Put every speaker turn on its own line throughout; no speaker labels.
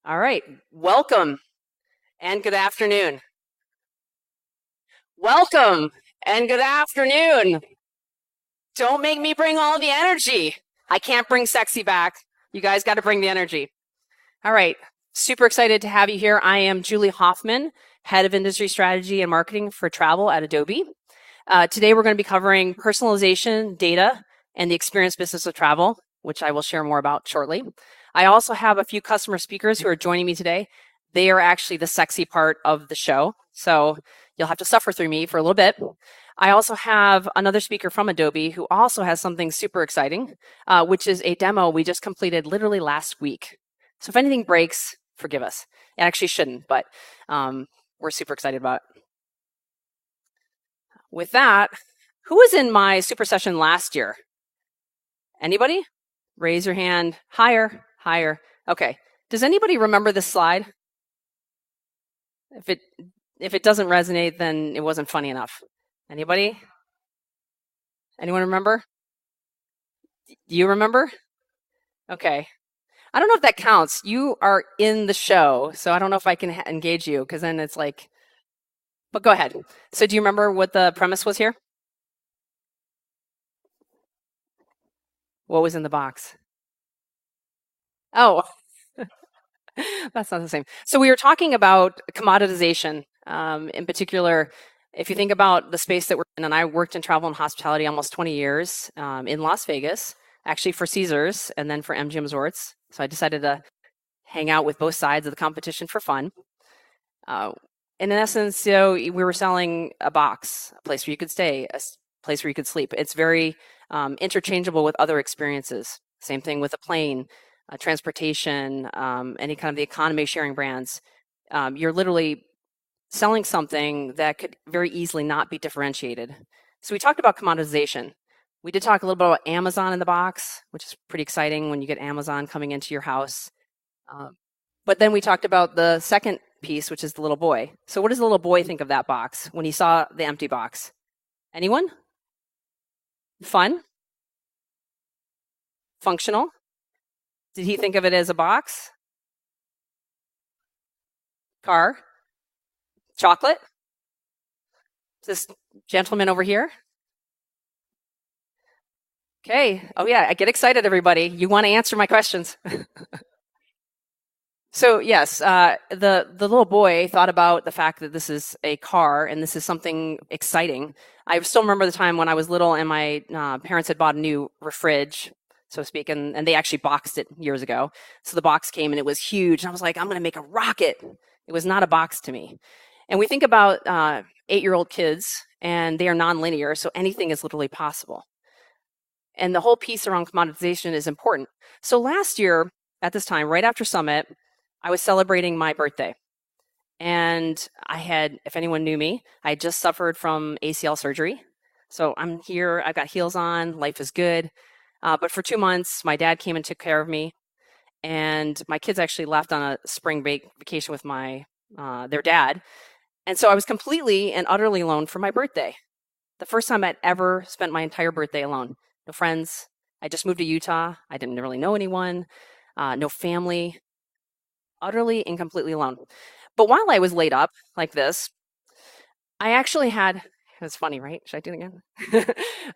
All right, welcome and good afternoon. Welcome and good afternoon. Don't make me bring all the energy. I can't bring sexy back. You guys got to bring the energy. All right, super excited to have you here. I am Julie Hoffman, Head of Industry Strategy and Marketing for Travel at Adobe. Today we're going to be covering personalization, data, and the experience business of travel, which I will share more about shortly. I also have a few customer speakers who are joining me today. They are actually the sexy part of the show, so you'll have to suffer through me for a little bit. I also have another speaker from Adobe who also has something super exciting, which is a demo we just completed literally last week. So if anything breaks, forgive us. It actually shouldn't, but we're super excited about it. With that, who was in my super session last year? Anybody? Raise your hand. Higher. Okay. Does anybody remember this slide? If it doesn't resonate, then it wasn't funny enough. Anybody? Anyone remember? Do you remember? Okay. I don't know if that counts. You are in the show, so I don't know if I can engage you, because then it's like, but go ahead. So do you remember what the premise was here? What was in the box? Oh, that's not the same. So we were talking about commoditization. In particular, if you think about the space that we're in, and I worked in travel and hospitality almost 20 years in Las Vegas, actually for Caesars and then for MGM Resorts. So I decided to hang out with both sides of the competition for fun. In essence, we were selling a box, a place where you could stay, a place where you could sleep. It's very interchangeable with other experiences. Same thing with a plane, transportation, any kind of the economy sharing brands. You're literally selling something that could very easily not be differentiated. So we talked about commoditization. We did talk a little bit about Amazon in the box, which is pretty exciting when you get Amazon coming into your house. But then we talked about the second piece, which is the little boy. So what does the little boy think of that box when he saw the empty box? Anyone? Fun? Functional? Did he think of it as a box? Car? Chocolate? This gentleman over here? Okay. Oh yeah, I get excited, everybody. You want to answer my questions. So yes, the little boy thought about the fact that this is a car and this is something exciting. I still remember the time when I was little and my parents had bought a new fridge, so to speak, and they actually boxed it years ago. So the box came and it was huge. And I was like, I'm going to make a rocket. It was not a box to me. And we think about 8-year-old kids and they are nonlinear, so anything is literally possible. And the whole piece around commoditization is important. So last year at this time, right after Summit, I was celebrating my birthday. And I had, if anyone knew me, I had just suffered from ACL surgery. So I'm here, I've got heels on, life is good. But for 2 months, my dad came and took care of me. And my kids actually left on a spring vacation with their dad. And so I was completely and utterly alone for my birthday. The first time I'd ever spent my entire birthday alone. No friends. I just moved to Utah. I didn't really know anyone. No family. Utterly and completely alone. But while I was laid up like this, I actually had, it's funny, right? Should I do it again?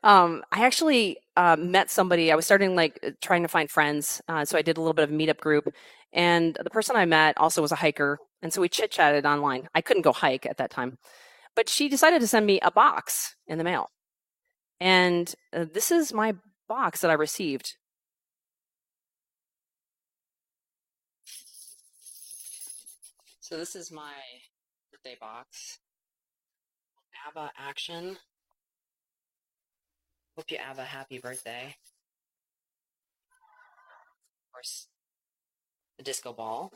I actually met somebody. I was starting trying to find friends. So I did a little bit of a meetup group. And the person I met also was a hiker. And so we chit-chatted online. I couldn't go hike at that time. But she decided to send me a box in the mail. And this is my box that I received. So this is my birthday box. ABBA action. Hope you have a happy birthday. Of course, the disco ball.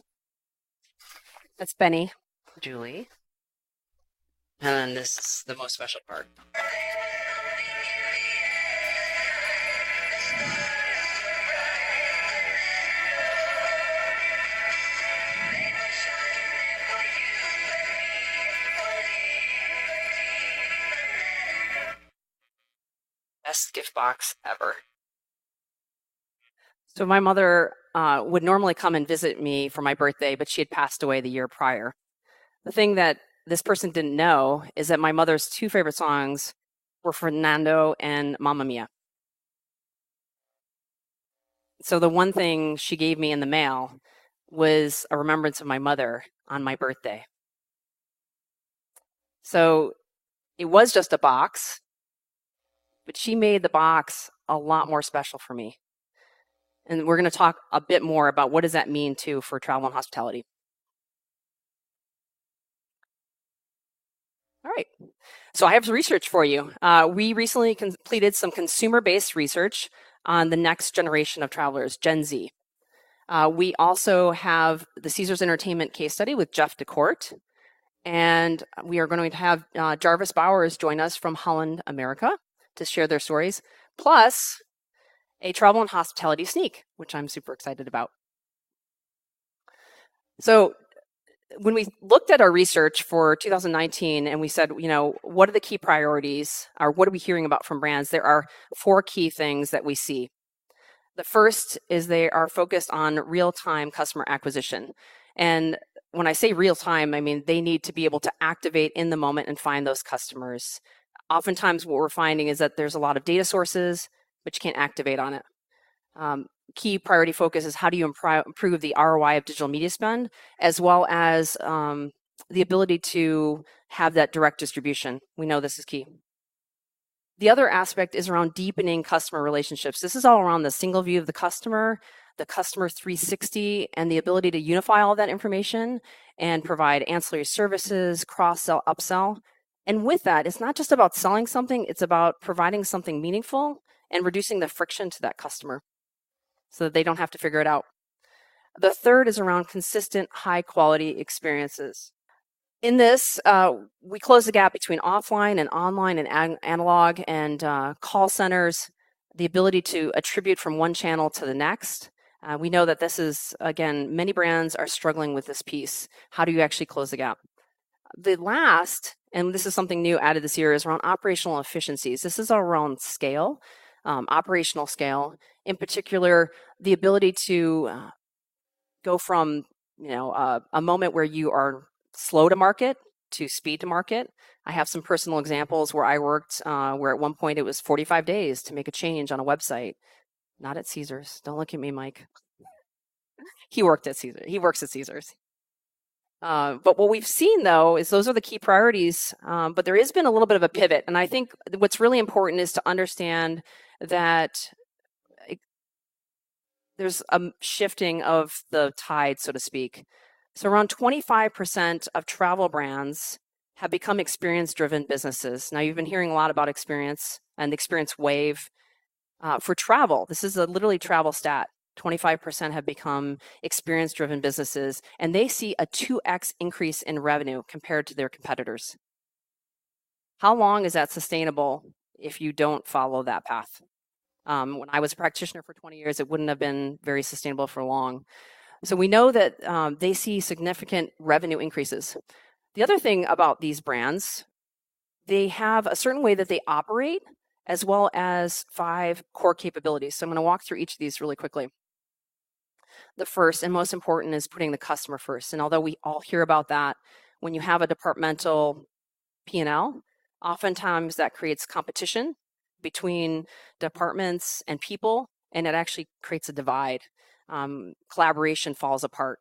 That's Benny, Julie. And then this is the most special part. Best gift box ever. So my mother would normally come and visit me for my birthday, but she had passed away the year prior. The thing that this person didn't know is that my mother's two favorite songs were Fernando and Mamma Mia. So the one thing she gave me in the mail was a remembrance of my mother on my birthday. So it was just a box, but she made the box a lot more special for me. And we're going to talk a bit more about what does that mean too for travel and hospitality. All right. So I have some research for you. We recently completed some consumer-based research on the next generation of travelers, Gen Z. We also have the Caesars Entertainment case study with Jeff DeCourt. And we are going to have Jarvis Bowers join us from Holland, America, to share their stories, plus a travel and hospitality sneak, which I'm super excited about. So when we looked at our research for 2019 and we said, what are the key priorities or what are we hearing about from brands? There are 4 key things that we see. The first is they are focused on real-time customer acquisition. And when I say real-time, I mean they need to be able to activate in the moment and find those customers. Oftentimes what we're finding is that there's a lot of data sources, but you can't activate on it. Key priority focus is how do you improve the ROI of digital media spend, as well as the ability to have that direct distribution. We know this is key. The other aspect is around deepening customer relationships. This is all around the single view of the customer 360, and the ability to unify all that information and provide ancillary services, cross-sell, upsell. And with that, it's not just about selling something, it's about providing something meaningful and reducing the friction to that customer so that they don't have to figure it out. The third is around consistent, high-quality experiences. In this, we close the gap between offline and online and analog and call centers, the ability to attribute from one channel to the next. We know that this is, again, many brands are struggling with this piece. How do you actually close the gap? The last, and this is something new added this year, is around operational efficiencies. This is around scale, operational scale. In particular, the ability to go from a moment where you are slow to market to speed to market. I have some personal examples where I worked where at one point it was 45 days to make a change on a website. Not at Caesars. Don't look at me, Mike. He worked at Caesars. He works at Caesars. But what we've seen, though, is those are the key priorities. But there has been a little bit of a pivot. And I think what's really important is to understand that there's a shifting of the tide, so to speak. So around 25% of travel brands have become experience-driven businesses. Now, you've been hearing a lot about experience and the experience wave. For travel, this is a literally travel stat. 25% have become experience-driven businesses, and they see a 2x increase in revenue compared to their competitors. How long is that sustainable if you don't follow that path? When I was a practitioner for 20 years, it wouldn't have been very sustainable for long. So we know that they see significant revenue increases. The other thing about these brands, they have a certain way that they operate, as well as 5 core capabilities. So I'm going to walk through each of these really quickly. The first and most important is putting the customer first. And although we all hear about that, when you have a departmental P&L, oftentimes that creates competition between departments and people, and it actually creates a divide. Collaboration falls apart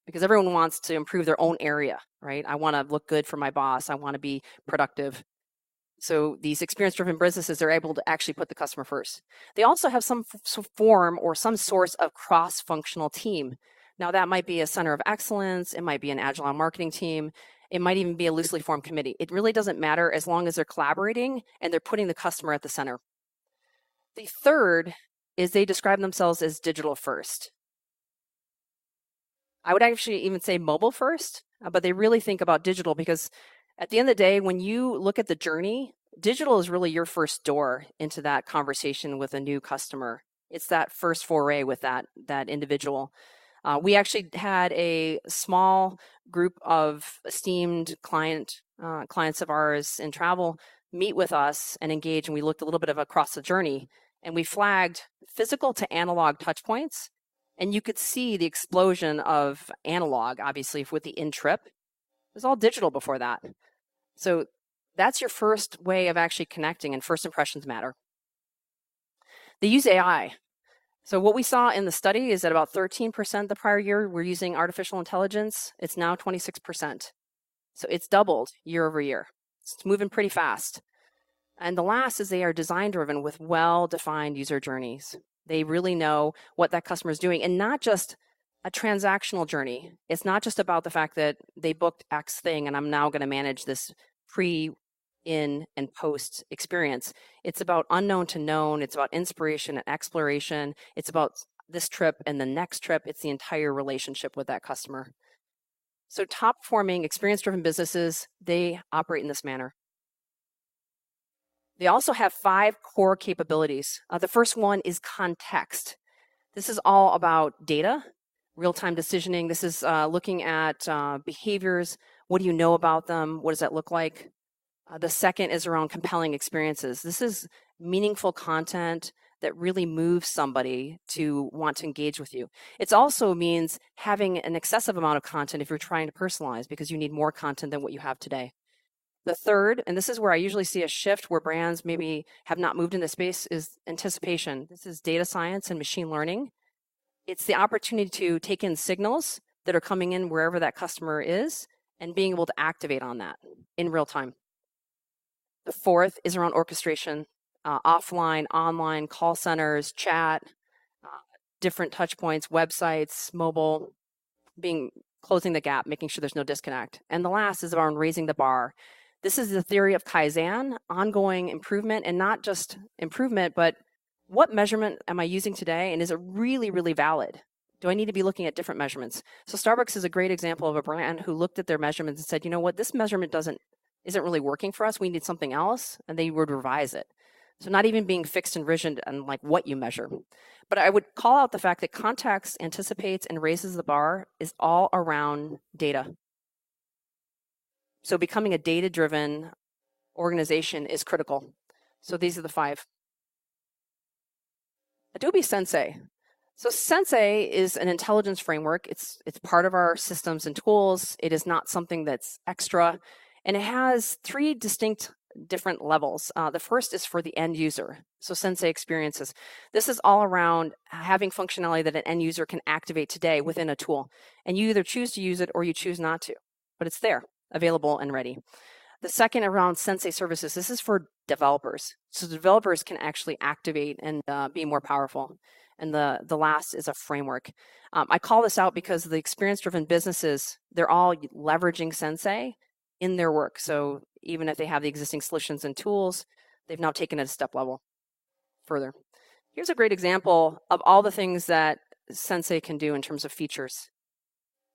because everyone wants to improve their own area, right? I want to look good for my boss. I want to be productive. So these experience-driven businesses are able to actually put the customer first. They also have some form or some source of cross-functional team. Now that might be a center of excellence. It might be an agile marketing team. It might even be a loosely formed committee. It really doesn't matter as long as they're collaborating and they're putting the customer at the center. The third is they describe themselves as digital first. I would actually even say mobile first, but they really think about digital because at the end of the day, when you look at the journey, digital is really your first door into that conversation with a new customer. It's that first foray with that individual. We actually had a small group of esteemed clients of ours in travel meet with us and engage, and we looked a little bit of across the journey, and we flagged physical to analog touch points And you could see the explosion of analog, obviously, with the in-trip. It was all digital before that. So that's your first way of actually connecting, and first impressions matter. They use AI. So what we saw in the study is that about 13% the prior year were using artificial intelligence. It's now 26%. So it's doubled year over year. It's moving pretty fast. And the last is they are design driven with well-defined user journeys. They really know what that customer is doing, and not just a transactional journey. It's not just about the fact that they booked X thing and I'm now going to manage this pre, in, and post experience. It's about unknown to known. It's about inspiration and exploration. It's about this trip and the next trip. It's the entire relationship with that customer. So top performing experience-driven businesses, they operate in this manner. They also have 5 core capabilities. The first one is context. This is all about data, real-time decisioning. This is looking at behaviors. What do you know about them? What does that look like? The second is around compelling experiences. This is meaningful content that really moves somebody to want to engage with you. It also means having an excessive amount of content if you're trying to personalize, because you need more content than what you have today. The third, and this is where I usually see a shift where brands maybe have not moved in this space, is anticipation. This is data science and machine learning. It's the opportunity to take in signals that are coming in wherever that customer is and being able to activate on that in real time. The fourth is around orchestration, offline, online, call centers, chat, different touch points, websites, mobile, closing the gap, making sure there's no disconnect. And the last is around raising the bar. This is the theory of Kaizen, ongoing improvement, and not just improvement, but what measurement am I using today, and is it really, really valid? Do I need to be looking at different measurements? So Starbucks is a great example of a brand who looked at their measurements and said, you know what, this measurement isn't really working for us. We need something else, and they would revise it. So not even being fixed and rigid on like what you measure. But I would call out the fact that context anticipates and raises the bar is all around data. So becoming a data-driven organization is critical. So these are the 5. Adobe Sensei. So Sensei is an intelligence framework. It's part of our systems and tools. It is not something that's extra. And it has 3 distinct different levels. The first is for the end user. So Sensei experiences. This is all around having functionality that an end user can activate today within a tool. And you either choose to use it or you choose not to, but it's there, available and ready. The second around Sensei services. This is for developers. So developers can actually activate and be more powerful. And the last is a framework. I call this out because the experience-driven businesses, they're all leveraging Sensei in their work. So even if they have the existing solutions and tools, they've now taken it a step level further. Here's a great example of all the things that Sensei can do in terms of features,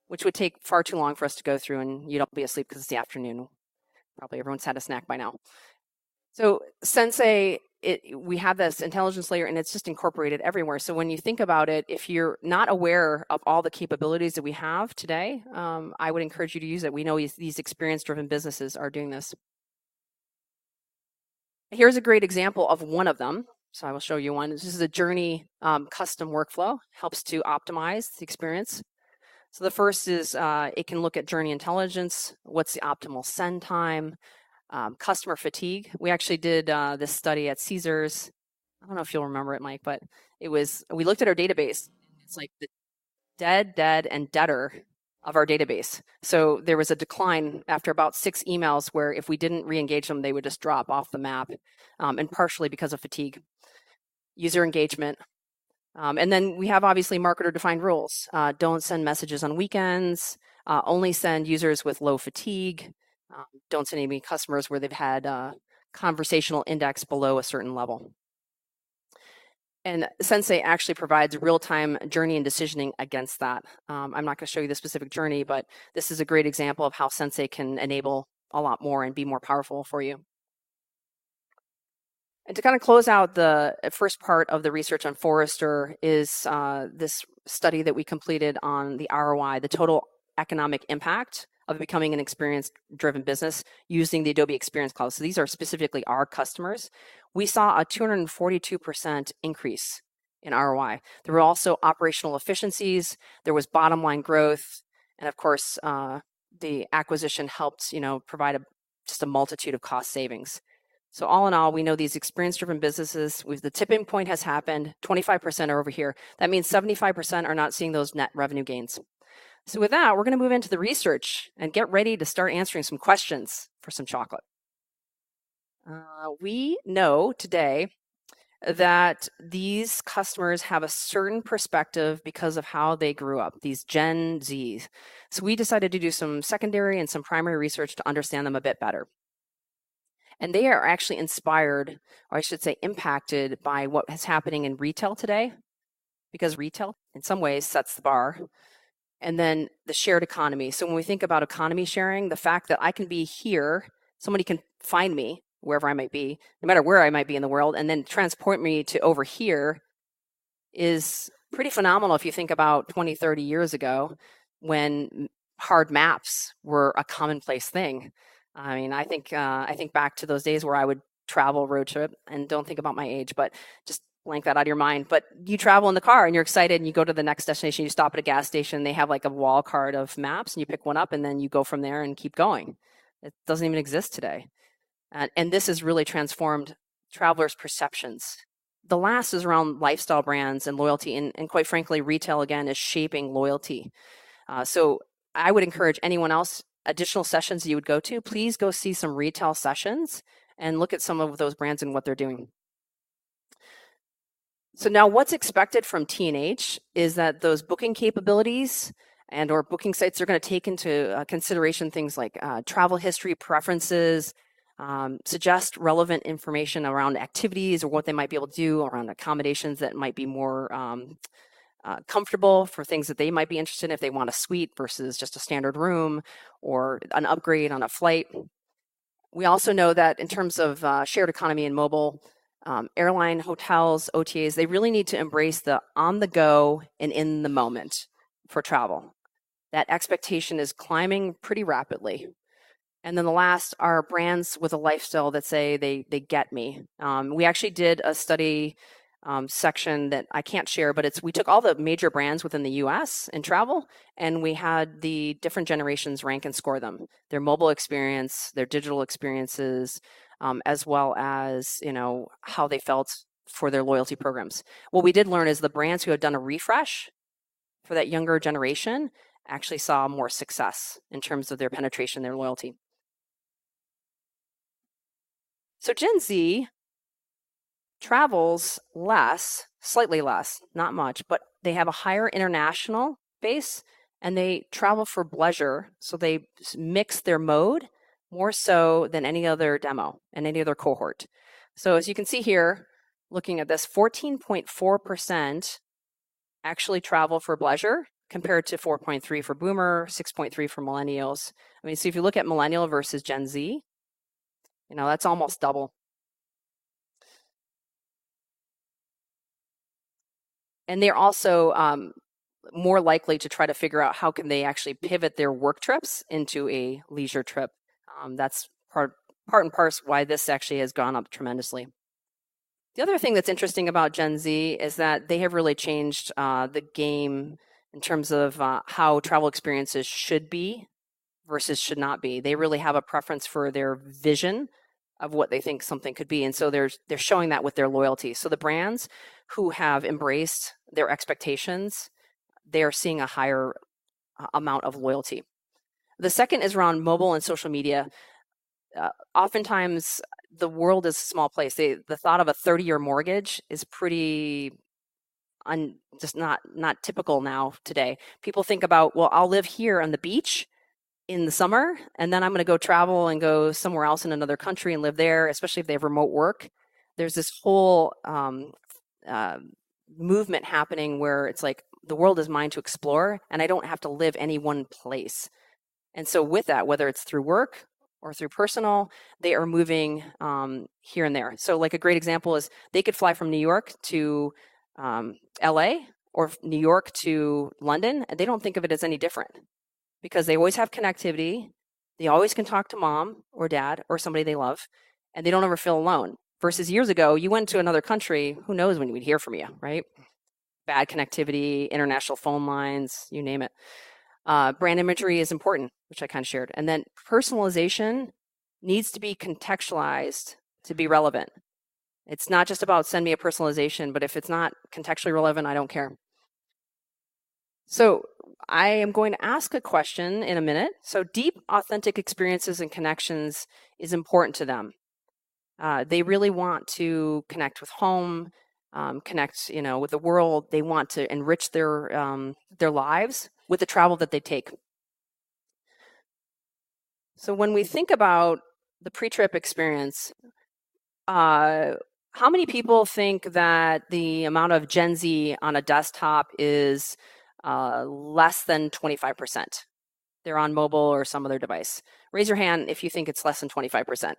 which would take far too long for us to go through, and you'd all be asleep because it's the afternoon. Probably everyone's had a snack by now. So Sensei, we have this intelligence layer, and it's just incorporated everywhere. So when you think about it, if you're not aware of all the capabilities that we have today, I would encourage you to use it. We know these experience-driven businesses are doing this. Here's a great example of one of them. So I will show you one. This is a journey custom workflow, helps to optimize the experience. So the first is it can look at journey intelligence. What's the optimal send time? Customer fatigue. We actually did this study at Caesars. I don't know if you'll remember it, Mike, but we looked at our database. It's like the dead, and deader of our database. So there was a decline after about 6 emails where if we didn't re-engage them, they would just drop off the map, and partially because of fatigue. User engagement. And then we have obviously marketer-defined rules. Don't send messages on weekends. Only send users with low fatigue. Don't send any customers where they've had a conversational index below a certain level. And Sensei actually provides real-time journey and decisioning against that. I'm not going to show you the specific journey, but this is a great example of how Sensei can enable a lot more and be more powerful for you. And to kind of close out the first part of the research on Forrester is this study that we completed on the ROI, the total economic impact of becoming an experience-driven business using the Adobe Experience Cloud. So these are specifically our customers. We saw a 242% increase in ROI. There were also operational efficiencies, there was bottom line growth, and of course, the acquisition helped, provide just a multitude of cost savings. So all in all, we know these experience-driven businesses, the tipping point has happened, 25% are over here. That means 75% are not seeing those net revenue gains. So with that, we're going to move into the research and get ready to start answering some questions for some chocolate. We know today that these customers have a certain perspective because of how they grew up, these Gen Zs. So we decided to do some secondary and some primary research to understand them a bit better. And they are actually inspired, or I should say impacted, by what is happening in retail today, because retail in some ways sets the bar. And then the shared economy. So when we think about economy sharing, the fact that I can be here, somebody can find me wherever I might be, no matter where I might be in the world, and then transport me to over here is pretty phenomenal if you think about 20, 30 years ago when hard maps were a commonplace thing. I mean, I think back to those days where I would travel road trip, and don't think about my age, but just blank that out of your mind. But you travel in the car and you're excited and you go to the next destination, you stop at a gas station, they have like a wall card of maps and you pick one up and then you go from there and keep going. It doesn't even exist today. And this has really transformed travelers' perceptions. The last is around lifestyle brands and loyalty. And quite frankly, retail, again, is shaping loyalty. So I would encourage anyone else, additional sessions you would go to, please go see some retail sessions and look at some of those brands and what they're doing. So now what's expected from T&H is that those booking capabilities and or booking sites are going to take into consideration things like travel history, preferences, suggest relevant information around activities or what they might be able to do around accommodations that might be more comfortable for things that they might be interested in if they want a suite versus just a standard room or an upgrade on a flight. We also know that in terms of shared economy and mobile, airline, hotels, OTAs, they really need to embrace the on the go and in the moment for travel. That expectation is climbing pretty rapidly. And then the last are brands with a lifestyle that say they get me. We actually did a study section that I can't share, but we took all the major brands within the US in travel, and we had the different generations rank and score them, their mobile experience, their digital experiences, as well as how they felt for their loyalty programs. What we did learn is the brands who had done a refresh for that younger generation actually saw more success in terms of their penetration, their loyalty. So Gen Z travels less, slightly less, not much, but they have a higher international base and they travel for pleasure. So they mix their mode more so than any other demo and any other cohort. So as you can see here, looking at this, 14.4% actually travel for pleasure compared to 4.3 for boomer, 6.3 for millennials. I mean, so if you look at millennial versus Gen Z, that's almost double. And they're also more likely to try to figure out how can they actually pivot their work trips into a leisure trip. That's part and parcel why this actually has gone up tremendously. The other thing that's interesting about Gen Z is that they have really changed the game in terms of how travel experiences should be versus should not be. They really have a preference for their vision of what they think something could be. And so they're showing that with their loyalty. So the brands who have embraced their expectations, they are seeing a higher amount of loyalty. The second is around mobile and social media. Oftentimes, the world is a small place. The thought of a 30-year mortgage is pretty just not typical now today. People think about, well, I'll live here on the beach in the summer, and then I'm going to go travel and go somewhere else in another country and live there, especially if they have remote work. There's this whole movement happening where it's like the world is mine to explore, and I don't have to live any one place. And so with that, whether it's through work or through personal, they are moving here and there. So like a great example is they could fly from New York to LA or New York to London, and they don't think of it as any different because they always have connectivity. They always can talk to mom or dad or somebody they love, and they don't ever feel alone. Versus years ago, you went to another country, who knows when we'd hear from you, right? bad connectivity, international phone lines, you name it. Brand imagery is important, which I kind of shared. And then personalization needs to be contextualized to be relevant. It's not just about send me a personalization, but if it's not contextually relevant, I don't care. So I am going to ask a question in a minute. So deep, authentic experiences and connections is important to them. They really want to connect with home, connect, with the world. They want to enrich their lives with the travel that they take. So when we think about the pre-trip experience, how many people think that the amount of Gen Z on a desktop is less than 25%? They're on mobile or some other device. Raise your hand if you think it's less than 25%.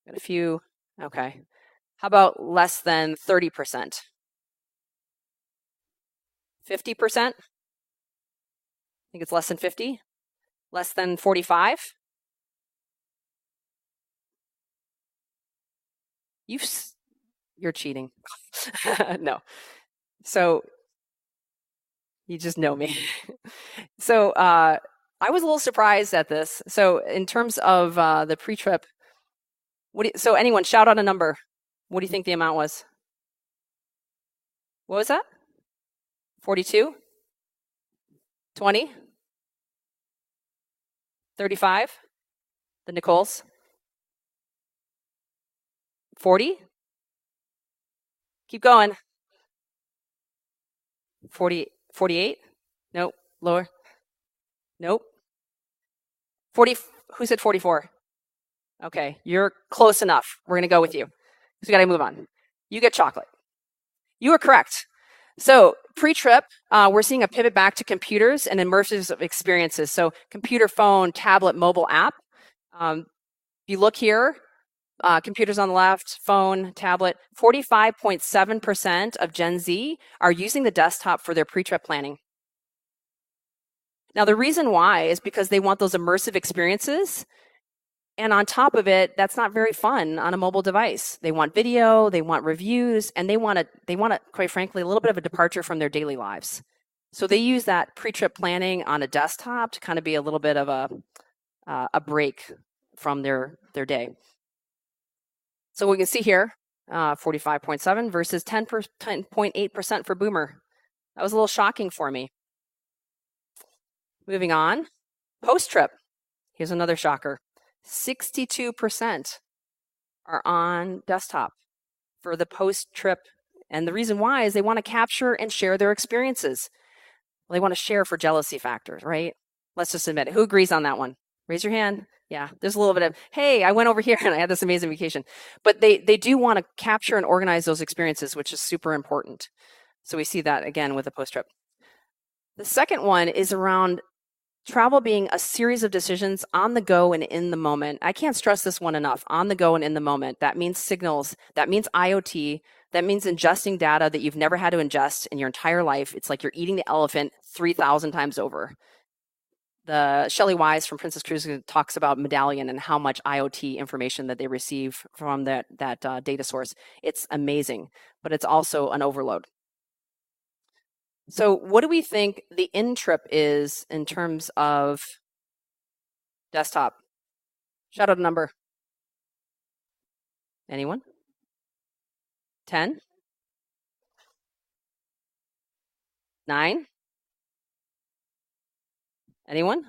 Got a few. Okay. How about less than 30%? 50%? Think it's less than 50? Less than 45? You're cheating. No. So you just know me. So I was a little surprised at this. So in terms of the pre-trip, so anyone shout out a number. What do you think the amount was? What was that? 42? 20? 35? The Nicoles? 40? Keep going. 48? Nope. Lower. Nope. 40. Who said 44? Okay, you're close enough. We're going to go with you. So we got to move on. You get chocolate. You are correct. So pre-trip, we're seeing a pivot back to computers and immersive experiences. So computer, phone, tablet, mobile app. If you look here, computers on the left, phone, tablet, 45.7% of Gen Z are using the desktop for their pre-trip planning. Now, the reason why is because they want those immersive experiences. And on top of it, that's not very fun on a mobile device. They want video, they want reviews, and they want to, quite frankly, a little bit of a departure from their daily lives. So they use that pre-trip planning on a desktop to kind of be a little bit of a break from their day. So we can see here, 45.7 versus 10.8% for Boomer. That was a little shocking for me. Moving on, post-trip. Here's another shocker. 62% are on desktop for the post-trip. And the reason why is they want to capture and share their experiences. Well, they want to share for jealousy factors, right? Let's just admit it. Who agrees on that one? Raise your hand. Yeah, there's a little bit of, hey, I went over here and I had this amazing vacation. But they do want to capture and organize those experiences, which is super important. So we see that again with the post-trip. The second one is around travel being a series of decisions on the go and in the moment. I can't stress this one enough. On the go and in the moment. That means signals. That means IoT. That means ingesting data that you've never had to ingest in your entire life. It's like you're eating the elephant 3,000 times over. The Shelley Wise from Princess Cruises talks about Medallion and how much IoT information that they receive from that data source. It's amazing, but it's also an overload. So what do we think the in-trip is in terms of desktop? Shout out a number. Anyone? 10? 9? Anyone?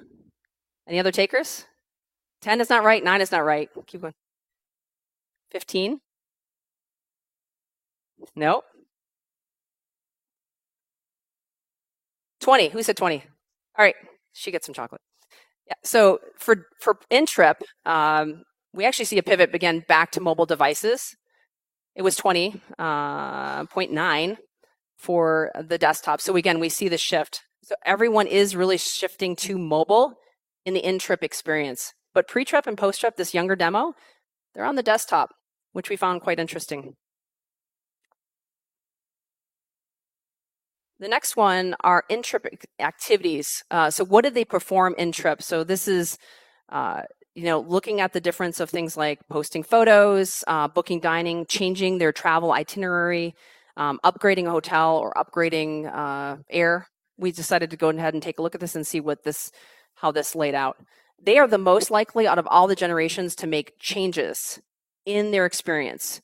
Any other takers? 10 is not right. 9 is not right. Keep going. 15? No. 20. Who said 20? All right. She gets some chocolate. Yeah. So for in-trip, we actually see a pivot again back to mobile devices. It was 20.9 for the desktop. So again, we see the shift. So everyone is really shifting to mobile in the in-trip experience. But pre-trip and post-trip, this younger demo, they're on the desktop, which we found quite interesting. The next one are in-trip activities. So what did they perform in-trip? So this is, looking at the difference of things like posting photos, booking dining, changing their travel itinerary, upgrading a hotel or upgrading air. We decided to go ahead and take a look at this and see how this laid out. They are the most likely out of all the generations to make changes in their experience.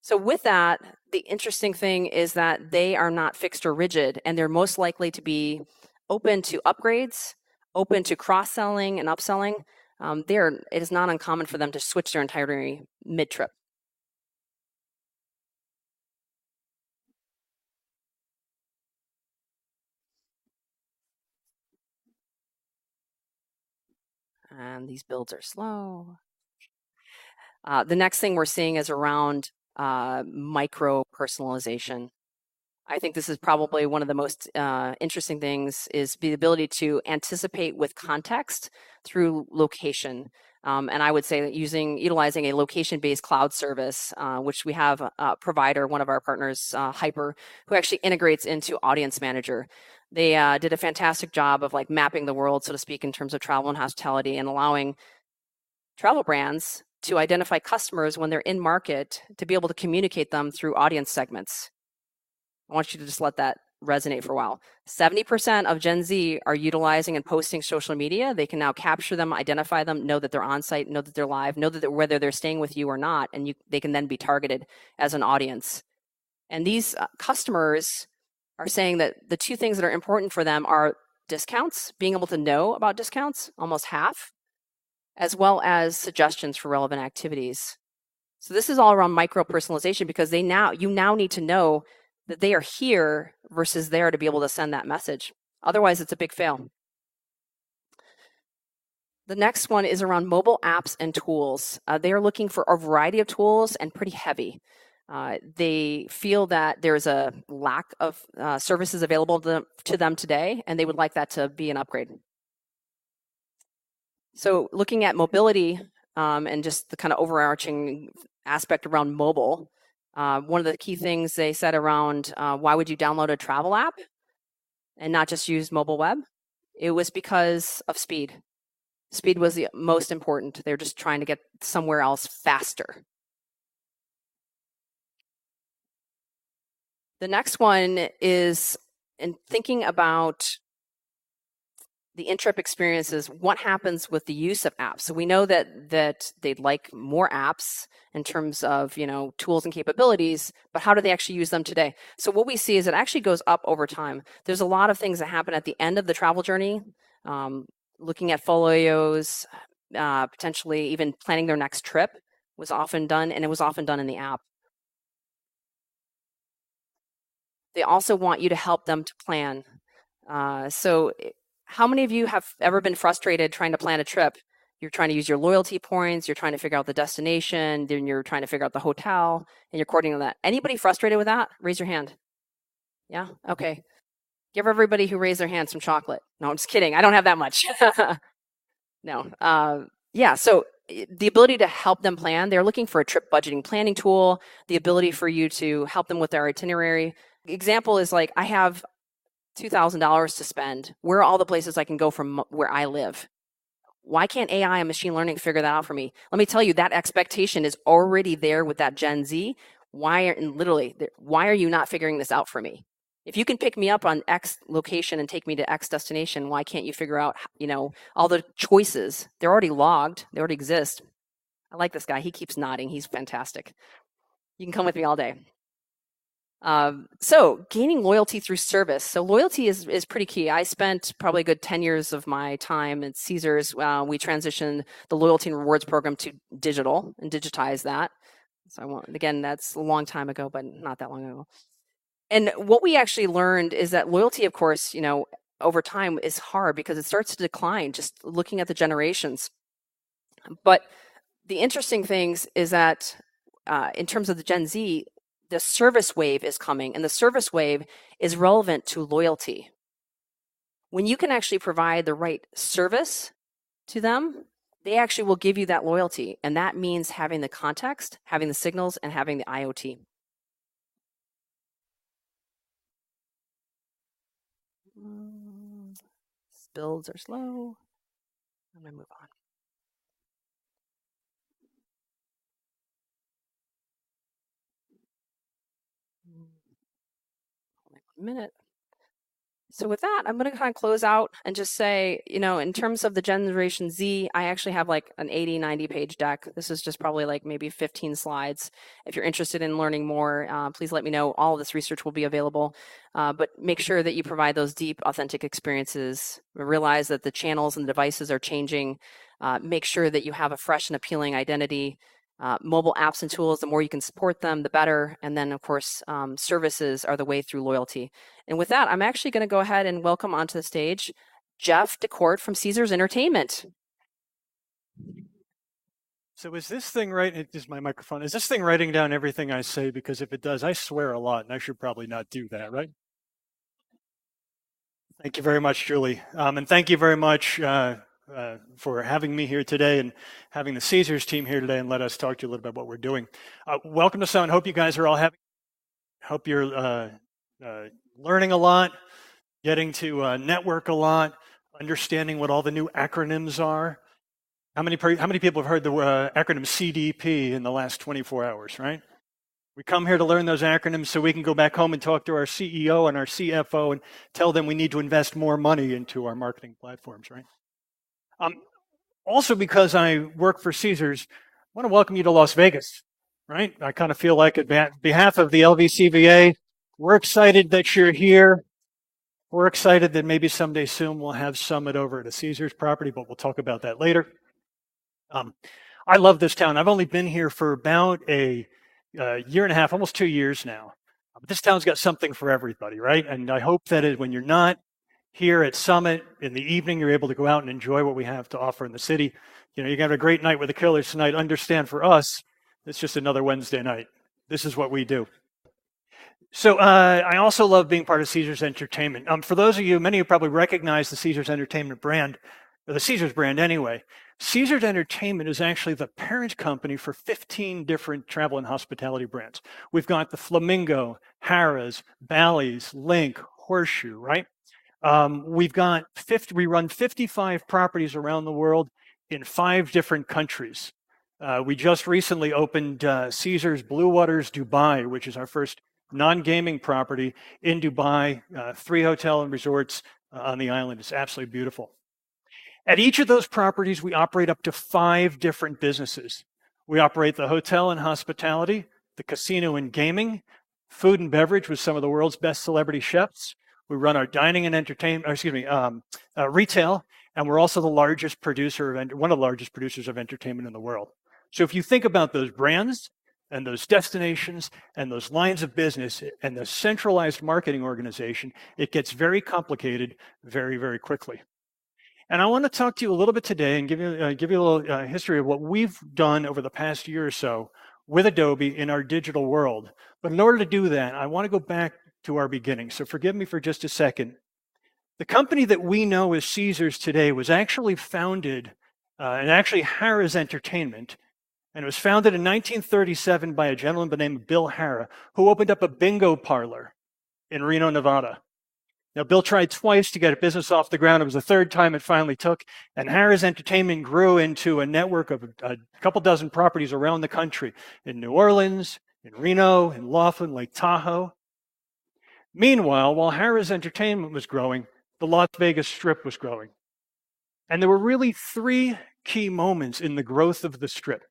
So with that, the interesting thing is that they are not fixed or rigid, and they're most likely to be open to upgrades, open to cross-selling and upselling. It is not uncommon for them to switch their entirety mid-trip. And these builds are slow. The next thing we're seeing is around micro personalization. I think this is probably one of the most interesting things is the ability to anticipate with context through location. And I would say that utilizing a location-based cloud service, which we have a provider, one of our partners, Hyper, who actually integrates into Audience Manager. They did a fantastic job of like mapping the world, so to speak, in terms of travel and hospitality, and allowing travel brands to identify customers when they're in market to be able to communicate them through audience segments. I want you to just let that resonate for a while. 70% of Gen Z are utilizing and posting social media. They can now capture them, identify them, know that they're on site, know that they're live, know that whether they're staying with you or not, and they can then be targeted as an audience. And these customers are saying that the two things that are important for them are discounts, being able to know about discounts, almost half, as well as suggestions for relevant activities. So this is all around micro personalization because you now need to know that they are here versus there to be able to send that message. Otherwise, it's a big fail. The next one is around mobile apps and tools. They are looking for a variety of tools and pretty heavy. They feel that there's a lack of services available to them today, and they would like that to be an upgrade. So looking at mobility and just the kind of overarching aspect around mobile, one of the key things they said around why would you download a travel app and not just use mobile web? It was because of speed. Speed was the most important. They're just trying to get somewhere else faster. The next one is in thinking about the in-trip experiences, what happens with the use of apps? So we know that they'd like more apps in terms of tools and capabilities, but how do they actually use them today? So what we see is it actually goes up over time. There's a lot of things that happen at the end of the travel journey, looking at folios, potentially even planning their next trip was often done, and it was often done in the app. They also want you to help them to plan. How many of you have ever been frustrated trying to plan a trip? You're trying to use your loyalty points, you're trying to figure out the destination, then you're trying to figure out the hotel, and you're coordinating that. Anybody frustrated with that? Raise your hand. Yeah? Okay. Give everybody who raised their hand some chocolate. No, I'm just kidding. I don't have that much. No. Yeah, so the ability to help them plan, they're looking for a trip budgeting planning tool, the ability for you to help them with their itinerary. Example is like, I have $2,000 to spend. Where are all the places I can go from where I live? Why can't AI and machine learning figure that out for me? Let me tell you, that expectation is already there with that Gen Z. Why are you not figuring this out for me? If you can pick me up on X location and take me to X destination, why can't you figure out, all the choices? They're already logged. They already exist. I like this guy. He keeps nodding. He's fantastic. You can come with me all day. So gaining loyalty through service. So loyalty is pretty key. I spent probably a good 10 years of my time at Caesars. We transitioned the loyalty and rewards program to digital and digitize that. So again, that's a long time ago, but not that long ago. And what we actually learned is that loyalty, of course, over time is hard because it starts to decline just looking at the generations. But the interesting things is that in terms of the Gen Z, the service wave is coming, and the service wave is relevant to loyalty. When you can actually provide the right service to them, they actually will give you that loyalty. And that means having the context, having the signals, and having the IoT. Builds are slow. I'm going to move on. minute. So with that, I'm going to kind of close out and just say, in terms of the Generation Z, I actually have like an 80, 90 page deck. This is just probably like maybe 15 slides. If you're interested in learning more, please let me know. All of this research will be available, but make sure that you provide those deep, authentic experiences. Realize that the channels and the devices are changing. Make sure that you have a fresh and appealing identity. Mobile apps and tools, the more you can support them, the better. And then, of course, services are the way through loyalty. And with that, I'm actually going to go ahead and welcome onto the stage Jeff DeCourt from Caesars Entertainment.
So is this thing right? It is my microphone. Is this thing writing down everything I say? Because if it does, I swear a lot, and I should probably not do that, right? Thank you very much, Julie. And thank you very much for having me here today and having the Caesars team here today and let us talk to you a little bit about what we're doing. Welcome to Summit. Hope you guys are all having. Hope you're learning a lot, getting to network a lot, understanding what all the new acronyms are. How many people have heard the acronym CDP in the last 24 hours, right? We come here to learn those acronyms so we can go back home and talk to our CEO and our CFO and tell them we need to invest more money into our marketing platforms, right? Also, because I work for Caesars, I want to welcome you to Las Vegas, right? I kind of feel like on behalf of the LVCVA, we're excited that you're here. We're excited that maybe someday soon we'll have Summit over at a Caesars property, but we'll talk about that later. I love this town. I've only been here for about a year and a half, almost 2 years now. But this town's got something for everybody, right? And I hope that when you're not here at Summit in the evening, you're able to go out and enjoy what we have to offer in the city. You're going to have a great night with the Killers tonight. Understand, for us, it's just another Wednesday night. This is what we do. So I also love being part of Caesars Entertainment. For those of you, many of you probably recognize the Caesars Entertainment brand, or the Caesars brand anyway. Caesars Entertainment is actually the parent company for 15 different travel and hospitality brands. We've got the Flamingo, Harrah's, Bally's, Link, Horseshoe, right? We run 55 properties around the world in 5 different countries. We just recently opened Caesars Blue Waters Dubai, which is our first non-gaming property in Dubai, 3 hotel and resorts on the island. It's absolutely beautiful. At each of those properties, we operate up to 5 different businesses. We operate the hotel and hospitality, the casino and gaming, food and beverage with some of the world's best celebrity chefs. We run our dining and entertainment, retail, and we're also the largest producer one of the largest producers of entertainment in the world. So if you think about those brands and those destinations and those lines of business and the centralized marketing organization, it gets very complicated very, very quickly. And I want to talk to you a little bit today and give you a little history of what we've done over the past year or so with Adobe in our digital world. But in order to do that, I want to go back to our beginning. So forgive me for just a second. The company that we know as Caesars today was actually founded, and actually Harrah's Entertainment, and it was founded in 1937 by a gentleman by the name of Bill Harrah, who opened up a bingo parlor in Reno, Nevada. Now, Bill tried twice to get a business off the ground. It was the 3rd time it finally took. And Harrah's Entertainment grew into a network of a couple dozen properties around the country, in New Orleans, in Reno, in Laughlin, Lake Tahoe. Meanwhile, while Harrah's Entertainment was growing, the Las Vegas Strip was growing. And there were really 3 key moments in the growth of the Strip.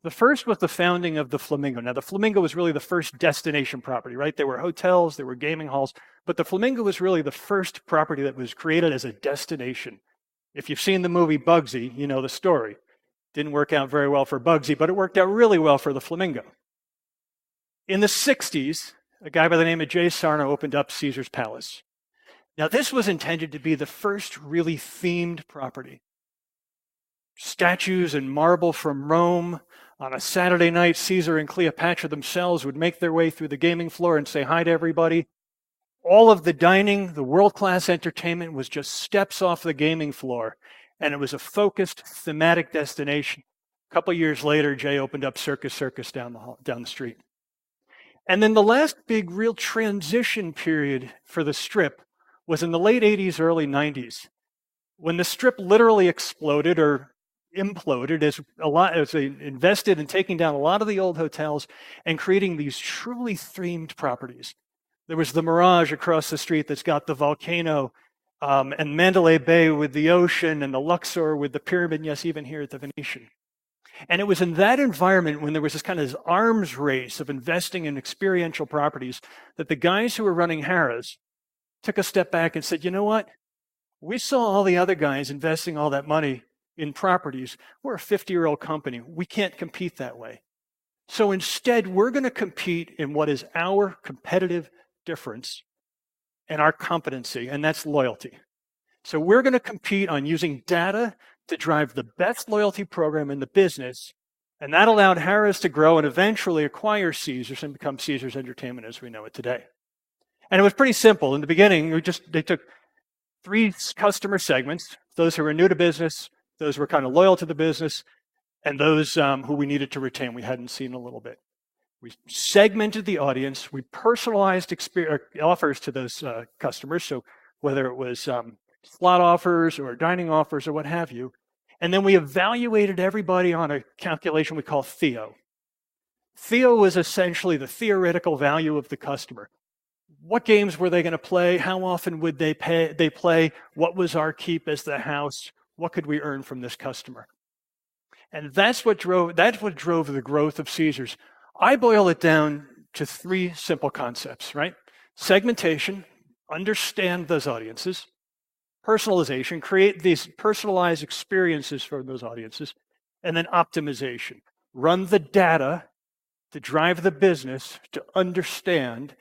The first was the founding of the Flamingo. Now, the Flamingo was really the first destination property, right? There were hotels, there were gaming halls, but the Flamingo was really the first property that was created as a destination. If you've seen the movie Bugsy, you know the story. Didn't work out very well for Bugsy, but it worked out really well for the Flamingo. In the 60s, a guy by the name of Jay Sarno opened up Caesars Palace. Now, this was intended to be the first really themed property. Statues and marble from Rome. On a Saturday night, Caesar and Cleopatra themselves would make their way through the gaming floor and say hi to everybody. All of the dining, the world-class entertainment was just steps off the gaming floor, and it was a focused, thematic destination. A couple years later, Jay opened up Circus down the street. And then the last big real transition period for the Strip was in the late 80s, early 90s, when the Strip literally exploded or imploded as they invested in taking down a lot of the old hotels and creating these truly themed properties. There was the Mirage across the street that's got the volcano, and Mandalay Bay with the ocean, and the Luxor with the pyramid, and yes, even here at the Venetian. And it was in that environment when there was this kind of arms race of investing in experiential properties that the guys who were running Harrah's took a step back and said, you know what? We saw all the other guys investing all that money in properties. We're a 50-year-old company. We can't compete that way. So instead, we're going to compete in what is our competitive difference and our competency, and that's loyalty. So we're going to compete on using data to drive the best loyalty program in the business, and that allowed Harrah's to grow and eventually acquire Caesars and become Caesars Entertainment as we know it today. And it was pretty simple. In the beginning, they took 3 customer segments, those who were new to business, those who were kind of loyal to the business, and those who we needed to retain, we hadn't seen a little bit. We segmented the audience, we personalized offers to those customers, so whether it was slot offers or dining offers or what have you, and then we evaluated everybody on a calculation we call THEO. THEO was essentially the theoretical value of the customer. What games were they going to play? How often would they play? What was our keep as the house? What could we earn from this customer? And that's what drove the growth of Caesars. I boil it down to 3 simple concepts, right? Segmentation, understand those audiences. Personalization, create these personalized experiences for those audiences. And then optimization, run the data to drive the business to understand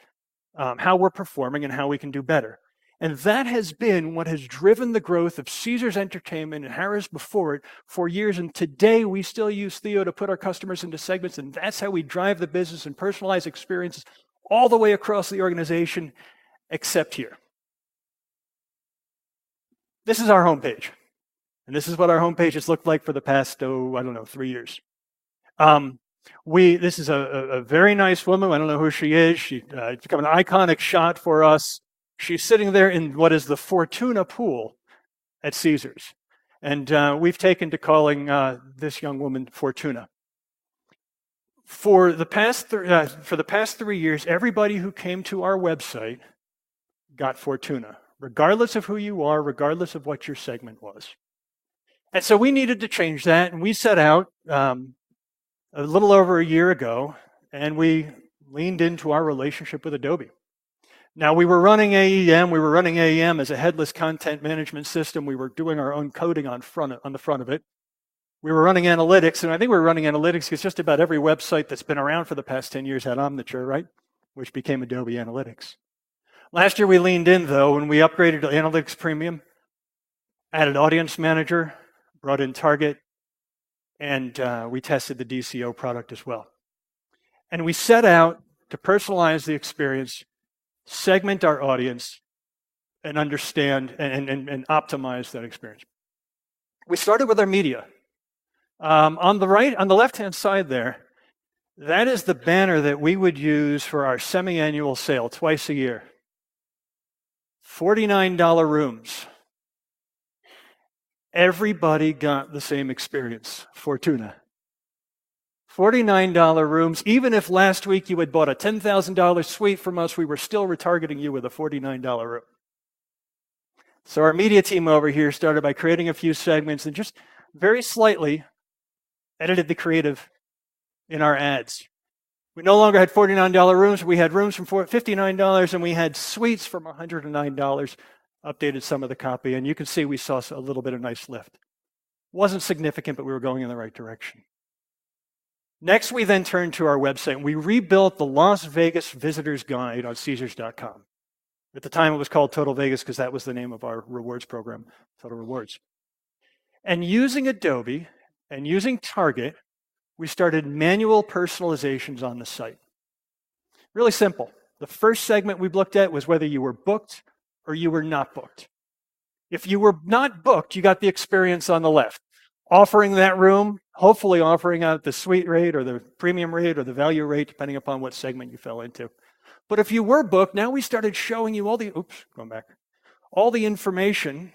how we're performing and how we can do better. And that has been what has driven the growth of Caesars Entertainment and Harrah's before it for years. And today we still use THEO to put our customers into segments. And that's how we drive the business and personalize experiences all the way across the organization, except here. This is our homepage. And this is what our homepage has looked like for the past, 3 years. This is a very nice woman. I don't know who she is. It's become an iconic shot for us. She's sitting there in what is the Fortuna pool at Caesars. And we've taken to calling this young woman Fortuna. For the past 3 years, everybody who came to our website got Fortuna, regardless of who you are, regardless of what your segment was. And so we needed to change that, and we set out a little over a year ago, and we leaned into our relationship with Adobe. Now, we were running AEM. We were running AEM as a headless content management system. We were doing our own coding on the front of it. We were running analytics, and I think we were running analytics because just about every website that's been around for the past 10 years had Omniture, right? Which became Adobe Analytics. Last year, we leaned in, though, and we upgraded to Analytics Premium, added Audience Manager, brought in Target, and we tested the DCO product as well. And we set out to personalize the experience, segment our audience, and understand and optimize that experience. We started with our media. On the left-hand side there, that is the banner that we would use for our semi-annual sale twice a year. $49 rooms. Everybody got the same experience, Fortuna. $49 rooms. Even if last week you had bought a $10,000 suite from us, we were still retargeting you with a $49 room. So our media team over here started by creating a few segments and just very slightly edited the creative in our ads. We no longer had $49 rooms. We had rooms from $59, and we had suites from $109. Updated some of the copy, and you can see we saw a little bit of nice lift. Wasn't significant, but we were going in the right direction. Next, we then turned to our website, and we rebuilt the Las Vegas Visitors Guide on Caesars.com. At the time, it was called Total Vegas because that was the name of our rewards program, Total Rewards. And using Adobe and using Target, we started manual personalizations on the site. Really simple. The first segment we looked at was whether you were booked or you were not booked. If you were not booked, you got the experience on the left. Offering that room, hopefully offering out the suite rate or the premium rate or the value rate, depending upon what segment you fell into. But if you were booked, now we started showing you all the information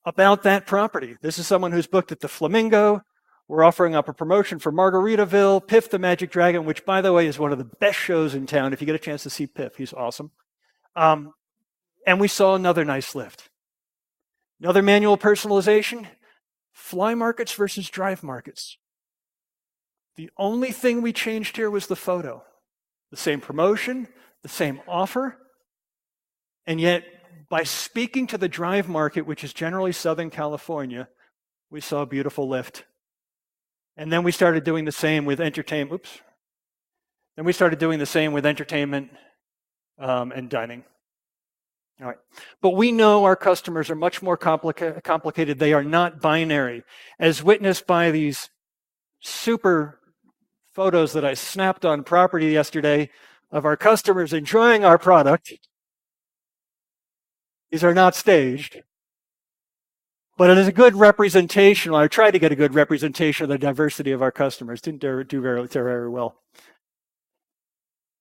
about that property. This is someone who's booked at the Flamingo, We're offering up a promotion for Margaritaville, Piff the Magic Dragon, which, by the way, is one of the best shows in town. If you get a chance to see Piff, he's awesome. And we saw another nice lift. Another manual personalization, fly markets versus drive markets. The only thing we changed here was the photo. The same promotion, the same offer, and yet by speaking to the drive market, which is generally Southern California, we saw a beautiful lift. And then we started doing the same with entertainment. Then we started doing the same with entertainment and dining. All right. But we know our customers are much more complicated. They are not binary, as witnessed by these super photos that I snapped on property yesterday of our customers enjoying our product. These are not staged, but it is a good representation. I tried to get a good representation of the diversity of our customers. Didn't do very well.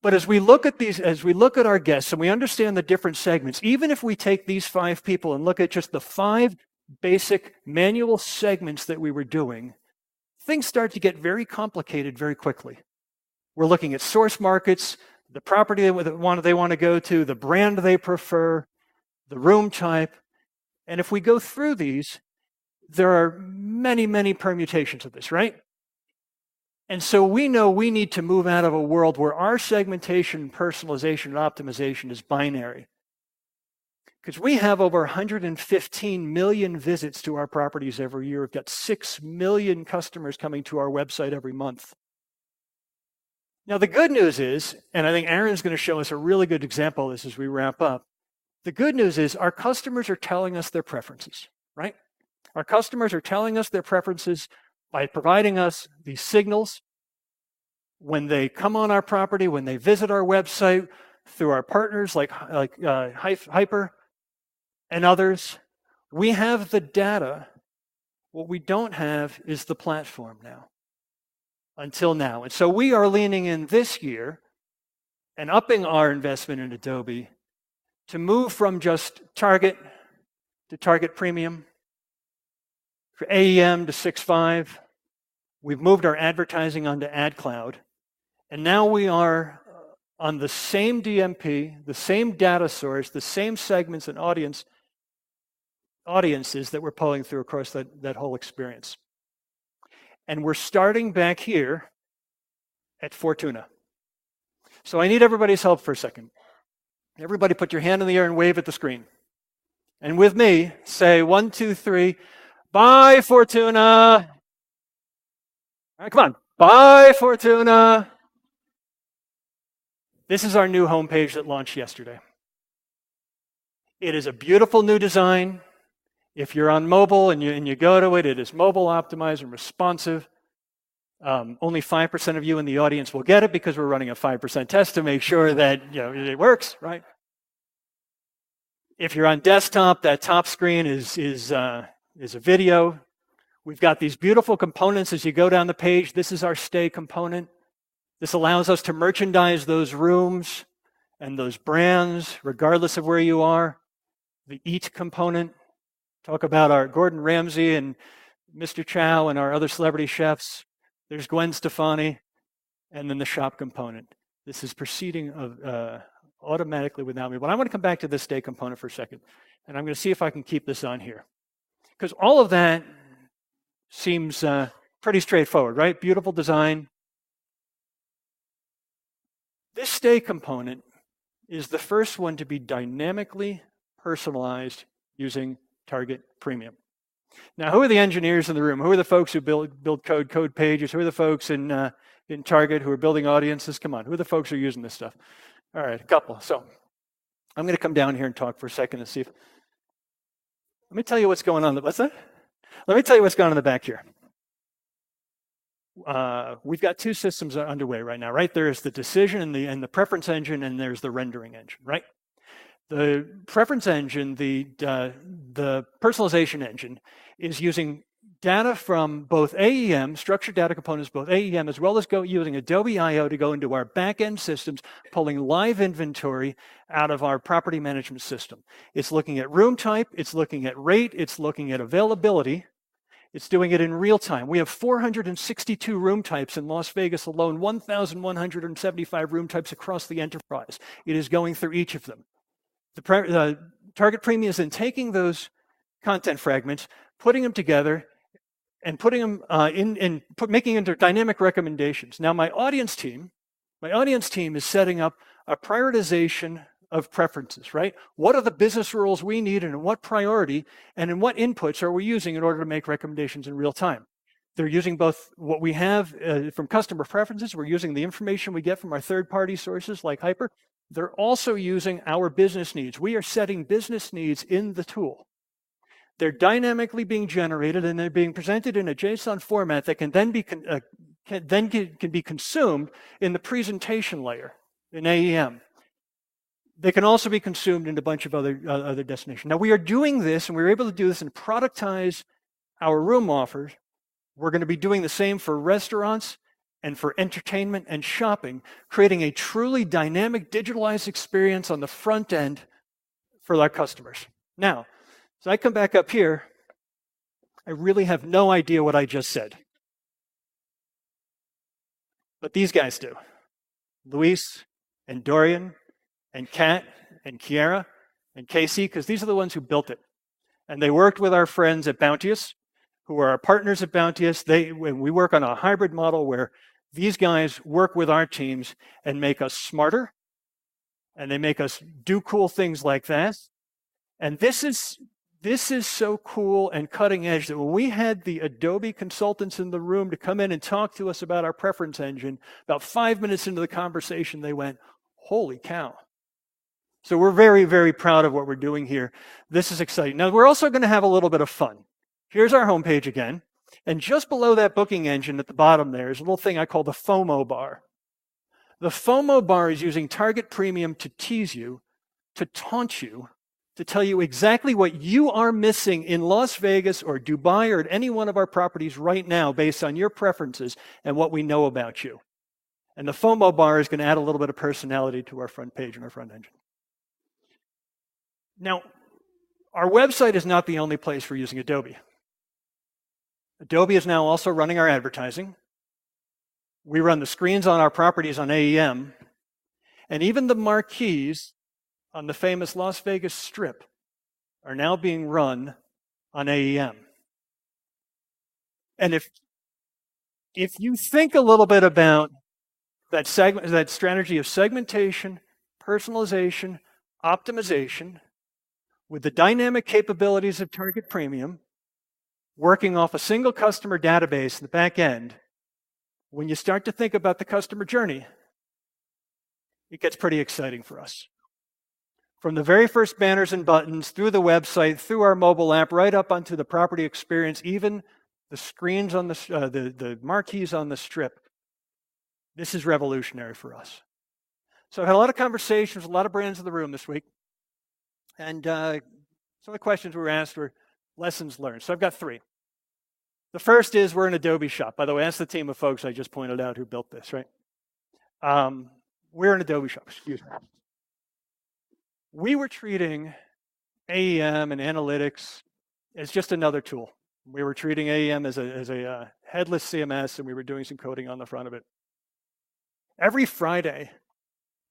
But as we look at these, as we look at our guests and we understand the different segments, even if we take these 5 people and look at just the 5 basic manual segments that we were doing, things start to get very complicated very quickly. We're looking at source markets, the property they want to go to, the brand they prefer, the room type. And if we go through these, there are many, many permutations of this, right? And so we know we need to move out of a world where our segmentation, personalization, and optimization is binary. Because we have over 115 million visits to our properties every year. We've got 6 million customers coming to our website every month. Now, the good news is, and I think Aaron's going to show us a really good example of this as we wrap up, the good news is our customers are telling us their preferences, right? Our customers are telling us their preferences by providing us these signals when they come on our property, when they visit our website, through our partners like Hyper and others. We have the data. What we don't have is the platform now, until now. And so we are leaning in this year and upping our investment in Adobe to move from just Target to Target Premium, for AEM to 6.5. We've moved our advertising onto AdCloud. And now we are on the same DMP, the same data source, the same segments and audiences that we're pulling through across that whole experience. And we're starting back here at Fortuna. So I need everybody's help for a second. Everybody put your hand in the air and wave at the screen. And with me, say 1, 2, 3, bye, Fortuna. All right, come on. Bye, Fortuna. This is our new homepage that launched yesterday. It is a beautiful new design. If you're on mobile and you go to it, it is mobile optimized and responsive. Only 5% of you in the audience will get it because we're running a 5% test to make sure that it works, right? If you're on desktop, that top screen is a video. We've got these beautiful components as you go down the page. This is our stay component. This allows us to merchandise those rooms and those brands, regardless of where you are. The Eat component. Talk about our Gordon Ramsay and Mr. Chow and our other celebrity chefs. There's Gwen Stefani, and then the shop component. This is proceeding automatically without me. But I want to come back to this stay component for a second, and I'm going to see if I can keep this on here. Because all of that seems pretty straightforward, right? Beautiful design. This stay component is the first one to be dynamically personalized using Target Premium. Now, who are the engineers in the room? Who are the folks who build code pages? Who are the folks in Target who are building audiences? Come on, who are the folks who are using this stuff? All right, a couple. So I'm going to come down here and talk for a second and see if... Let me tell you what's going on. What's that? Let me tell you what's going on in the back here. We've got 2 systems underway right now, right? There's the decision and the preference engine, and there's the rendering engine, right? The preference engine, the personalization engine, is using data from both AEM, structured data components, both AEM, as well as using Adobe I/O to go into our back-end systems, pulling live inventory out of our property management system. It's looking at room type, it's looking at rate, it's looking at availability, It's doing it in real time. We have 462 room types in Las Vegas alone, 1,175 room types across the enterprise. It is going through each of them. The Target Premium is then taking those content fragments, putting them together, and putting them making into dynamic recommendations. Now, my audience team is setting up a prioritization of preferences, right? What are the business rules we need, and in what priority, and in what inputs are we using in order to make recommendations in real time? They're using both what we have from customer preferences. We're using the information we get from our third-party sources like Hyper. They're also using our business needs. We are setting business needs in the tool. They're dynamically being generated, and they're being presented in a JSON format that can then be can be consumed in the presentation layer in AEM. They can also be consumed in a bunch of other destinations. Now, we are doing this, and we're able to do this and productize our room offers. We're going to be doing the same for restaurants and for entertainment and shopping, creating a truly dynamic, digitalized experience on the front end for our customers. Now, as I come back up here, I really have no idea what I just said. But these guys do. Luis and Dorian and Kat and Kiara and Casey, because these are the ones who built it. And they worked with our friends at Bounteous, who are our partners at Bounteous. We work on a hybrid model where these guys work with our teams and make us smarter, and they make us do cool things like that. And this is so cool and cutting edge that when we had the Adobe consultants in the room to come in and talk to us about our preference engine, about 5 minutes into the conversation, they went, "Holy cow." So we're very, very proud of what we're doing here. This is exciting. Now, we're also going to have a little bit of fun. Here's our homepage again. And just below that booking engine at the bottom there is a little thing I call the FOMO bar. The FOMO bar is using Target Premium to tease you, to taunt you, to tell you exactly what you are missing in Las Vegas or Dubai or at any one of our properties right now based on your preferences and what we know about you. And the FOMO bar is going to add a little bit of personality to our front page and our front engine. Now, our website is not the only place we're using Adobe. Adobe is now also running our advertising. We run the screens on our properties on AEM, and even the marquees on the famous Las Vegas Strip are now being run on AEM. And if you think a little bit about that strategy of segmentation, personalization, optimization, with the dynamic capabilities of Target Premium, working off a single customer database in the back end, when you start to think about the customer journey, it gets pretty exciting for us. From the very first banners and buttons, through the website, through our mobile app, right up onto the property experience, even the screens on the marquees on the strip, this is revolutionary for us. So I had a lot of conversations with a lot of brands in the room this week. And some of the questions we were asked were lessons learned. So I've got 3. The first is we're an Adobe shop. By the way, that's the team of folks I just pointed out who built this, right? We're an Adobe shop, excuse me. We were treating AEM and analytics as just another tool. We were treating AEM as a headless CMS, and we were doing some coding on the front of it. Every Friday,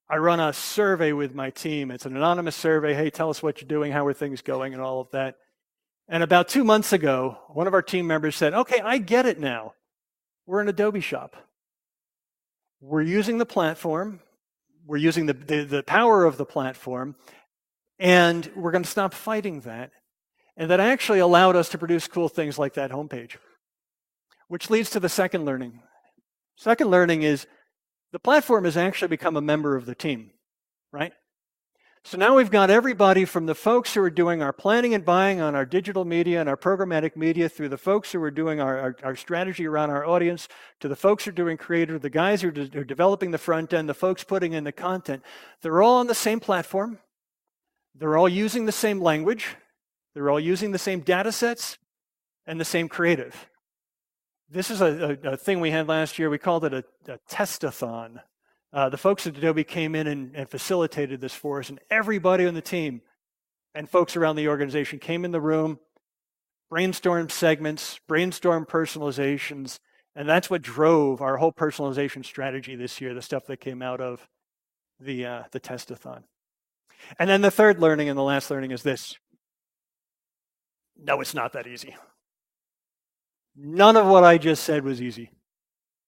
I run a survey with my team. It's an anonymous survey. Hey, tell us what you're doing, how are things going, and all of that. And about 2 months ago, one of our team members said, "Okay, I get it now. We're an Adobe shop. We're using the platform. We're using the power of the platform, and we're going to stop fighting that." And that actually allowed us to produce cool things like that homepage, which leads to the second learning. Second learning is the platform has actually become a member of the team, right? So now we've got everybody from the folks who are doing our planning and buying on our digital media and our programmatic media, through the folks who are doing our strategy around our audience, to the folks who are doing creative, the guys who are developing the front end, the folks putting in the content. They're all on the same platform. They're all using the same language. They're all using the same data sets and the same creative. This is a thing we had last year. We called it a testathon. The folks at Adobe came in and facilitated this for us, and everybody on the team and folks around the organization came in the room, brainstorm segments, brainstorm personalizations, and that's what drove our whole personalization strategy this year, the stuff that came out of the testathon. And then the third learning and the last learning is this. No, it's not that easy. None of what I just said was easy.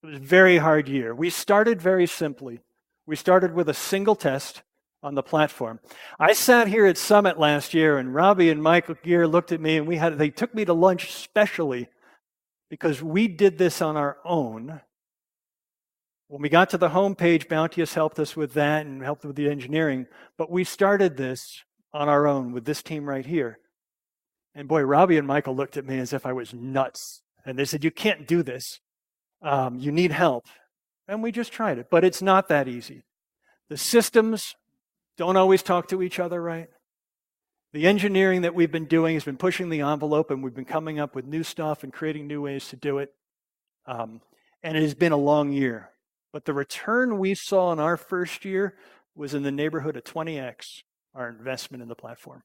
It was a very hard year. We started very simply. We started with a single test on the platform. I sat here at Summit last year, and Robbie and Michael Gear looked at me, and they took me to lunch specially because we did this on our own. When we got to the homepage, Bounteous helped us with that and helped with the engineering, but we started this on our own with this team right here. And boy, Robbie and Michael looked at me as if I was nuts. And they said, you can't do this. You need help. And we just tried it, but it's not that easy. The systems don't always talk to each other, right? The engineering that we've been doing has been pushing the envelope, and we've been coming up with new stuff and creating new ways to do it. And it has been a long year. But the return we saw in our first year was in the neighborhood of 20x our investment in the platform.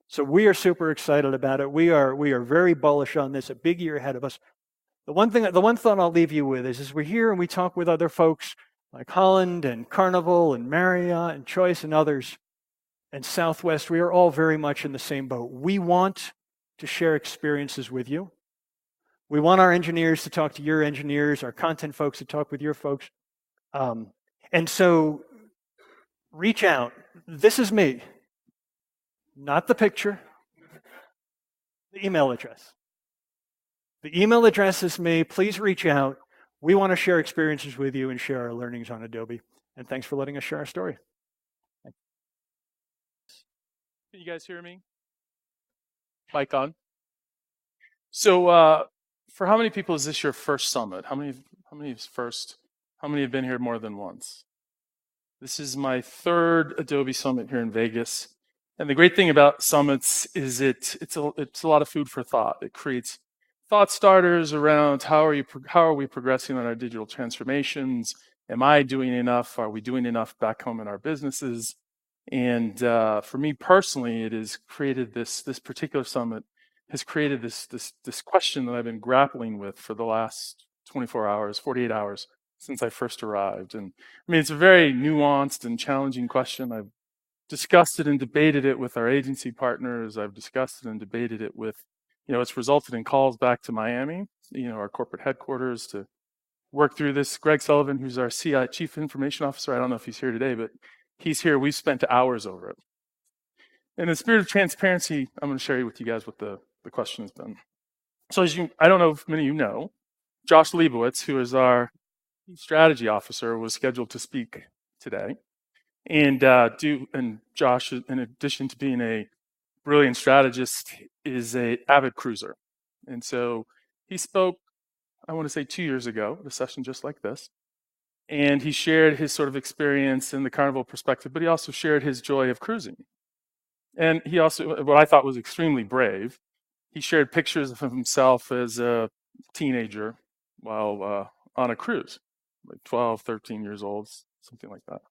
So we are super excited about it. We are very bullish on this, a big year ahead of us. The one thought I'll leave you with is we're here and we talk with other folks like Holland and Carnival and Marriott and Choice and others and Southwest. We are all very much in the same boat. We want to share experiences with you. We want our engineers to talk to your engineers, our content folks to talk with your folks. And so reach out. This is me, not the picture, the email address. The email address is me. Please reach out. We want to share experiences with you and share our learnings on Adobe. And thanks for letting us share our story.
Can you guys hear me? Mic on. So, for how many people is this your first summit? How many have been here more than once? This is my third Adobe Summit here in Vegas. And the great thing about summits is it's a lot of food for thought. It creates thought starters around how are we progressing on our digital transformations? Am I doing enough? Are we doing enough back home in our businesses? And for me personally, it has created this particular summit has created this question that I've been grappling with for the last 24 hours, 48 hours since I first arrived. And I mean, it's a very nuanced and challenging question. I've discussed it and debated it with our agency partners. I've discussed it and debated it with, it's resulted in calls back to Miami, our corporate headquarters to work through this. Greg Sullivan, who's our CI, Chief Information Officer, I don't know if he's here today, but he's here. We've spent hours over it. In the spirit of transparency, I'm going to share with you guys what the question has been. So I don't know if many of you know, Josh Leibowitz, who is our Chief Strategy Officer, was scheduled to speak today. And Josh, in addition to being a brilliant strategist, is an avid cruiser. And so he spoke, I want to say 2 years ago, at a session just like this. And he shared his sort of experience in the Carnival perspective, but he also shared his joy of cruising. And he also, what I thought was extremely brave, he shared pictures of himself as a teenager while on a cruise, like 12, 13 years old, something like that.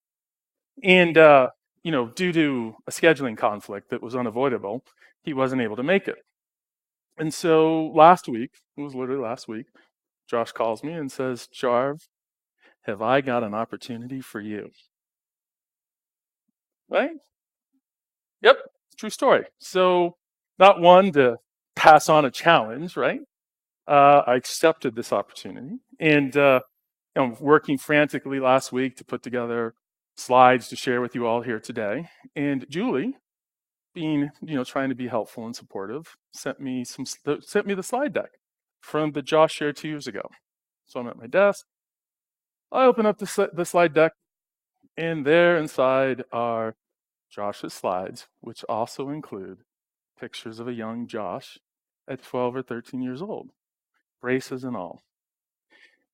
And, due to a scheduling conflict that was unavoidable, he wasn't able to make it. And so last week, it was literally last week, Josh calls me and says, Jarv, have I got an opportunity for you? Right? Yep, true story. So not one to pass on a challenge, right? I accepted this opportunity. And working frantically last week to put together slides to share with you all here today. And Julie, being trying to be helpful and supportive, sent me the slide deck from that Josh shared 2 years ago. So I'm at my desk. I open up the slide deck, and there inside are Josh's slides, which also include pictures of a young Josh at 12 or 13 years old, braces and all.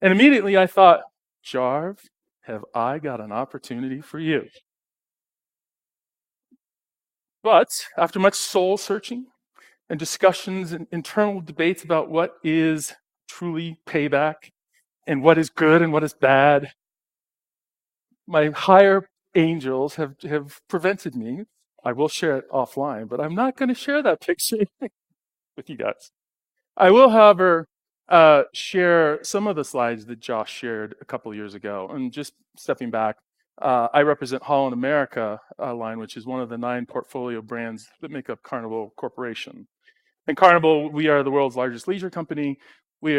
And immediately I thought, Jarv, have I got an opportunity for you? But after much soul searching and discussions and internal debates about what is truly payback and what is good and what is bad, my higher angels have prevented me. I will share it offline, but I'm not going to share that picture with you guys. I will, however, share some of the slides that Josh shared a couple years ago. And just stepping back, I represent Holland America line, which is one of the 9 portfolio brands that make up Carnival Corporation. And Carnival, we are the world's largest leisure company. We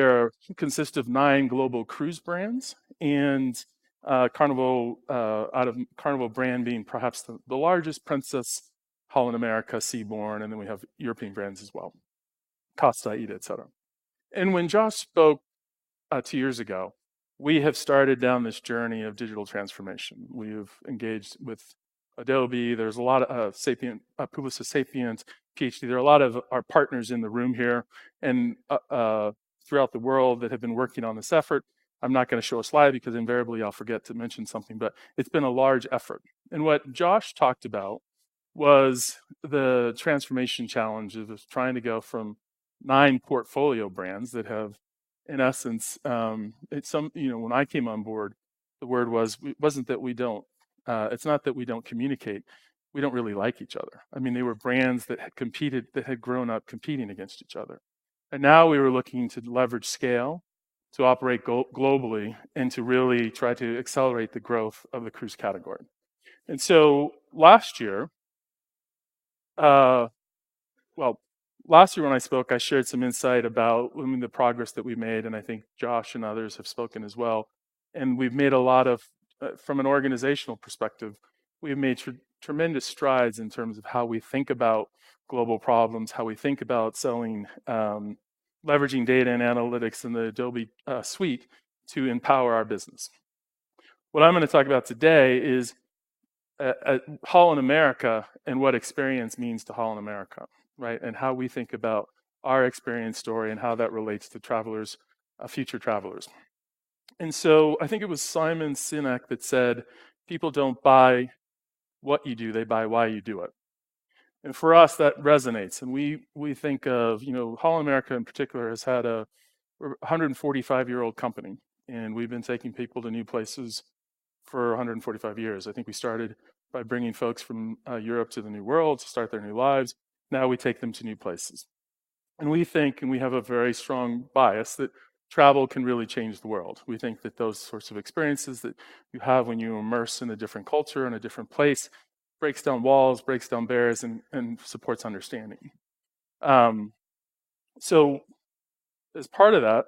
consist of 9 global cruise brands, and Carnival, out of Carnival brand being perhaps the largest, Princess, Holland America, Seabourn, and then we have European brands as well, Costa, Ida, etc. And when Josh spoke 2 years ago, we have started down this journey of digital transformation. We've engaged with Adobe. There's a lot of Publicis Sapient, PhD. There are a lot of our partners in the room here and throughout the world that have been working on this effort. I'm not going to show a slide because invariably I'll forget to mention something, but it's been a large effort. And what Josh talked about was the transformation challenge of trying to go from 9 portfolio brands that have, in essence, when I came on board, the word wasn't that we don't. It's not that we don't communicate. We don't really like each other. I mean, they were brands that had competed, that had grown up competing against each other, and now we were looking to leverage scale to operate globally and to really try to accelerate the growth of the cruise category. And so last year when I spoke, I shared some insight about the progress that we made, and I think Josh and others have spoken as well. And we've made a lot of, from an organizational perspective, we've made tremendous strides in terms of how we think about global problems, how we think about selling, leveraging data and analytics in the Adobe suite to empower our business. What I'm going to talk about today is Holland America and what experience means to Holland America, right? And how we think about our experience story and how that relates to travelers, future travelers. And so I think it was Simon Sinek that said, people don't buy what you do, they buy why you do it. And for us, that resonates. And we think of, Holland America in particular has had a 145-year-old company, and we've been taking people to new places for 145 years. I think we started by bringing folks from Europe to the New World to start their new lives. Now we take them to new places. And we think, and we have a very strong bias, that travel can really change the world. We think that those sorts of experiences that you have when you immerse in a different culture, in a different place, breaks down walls, breaks down barriers, and supports understanding. So as part of that,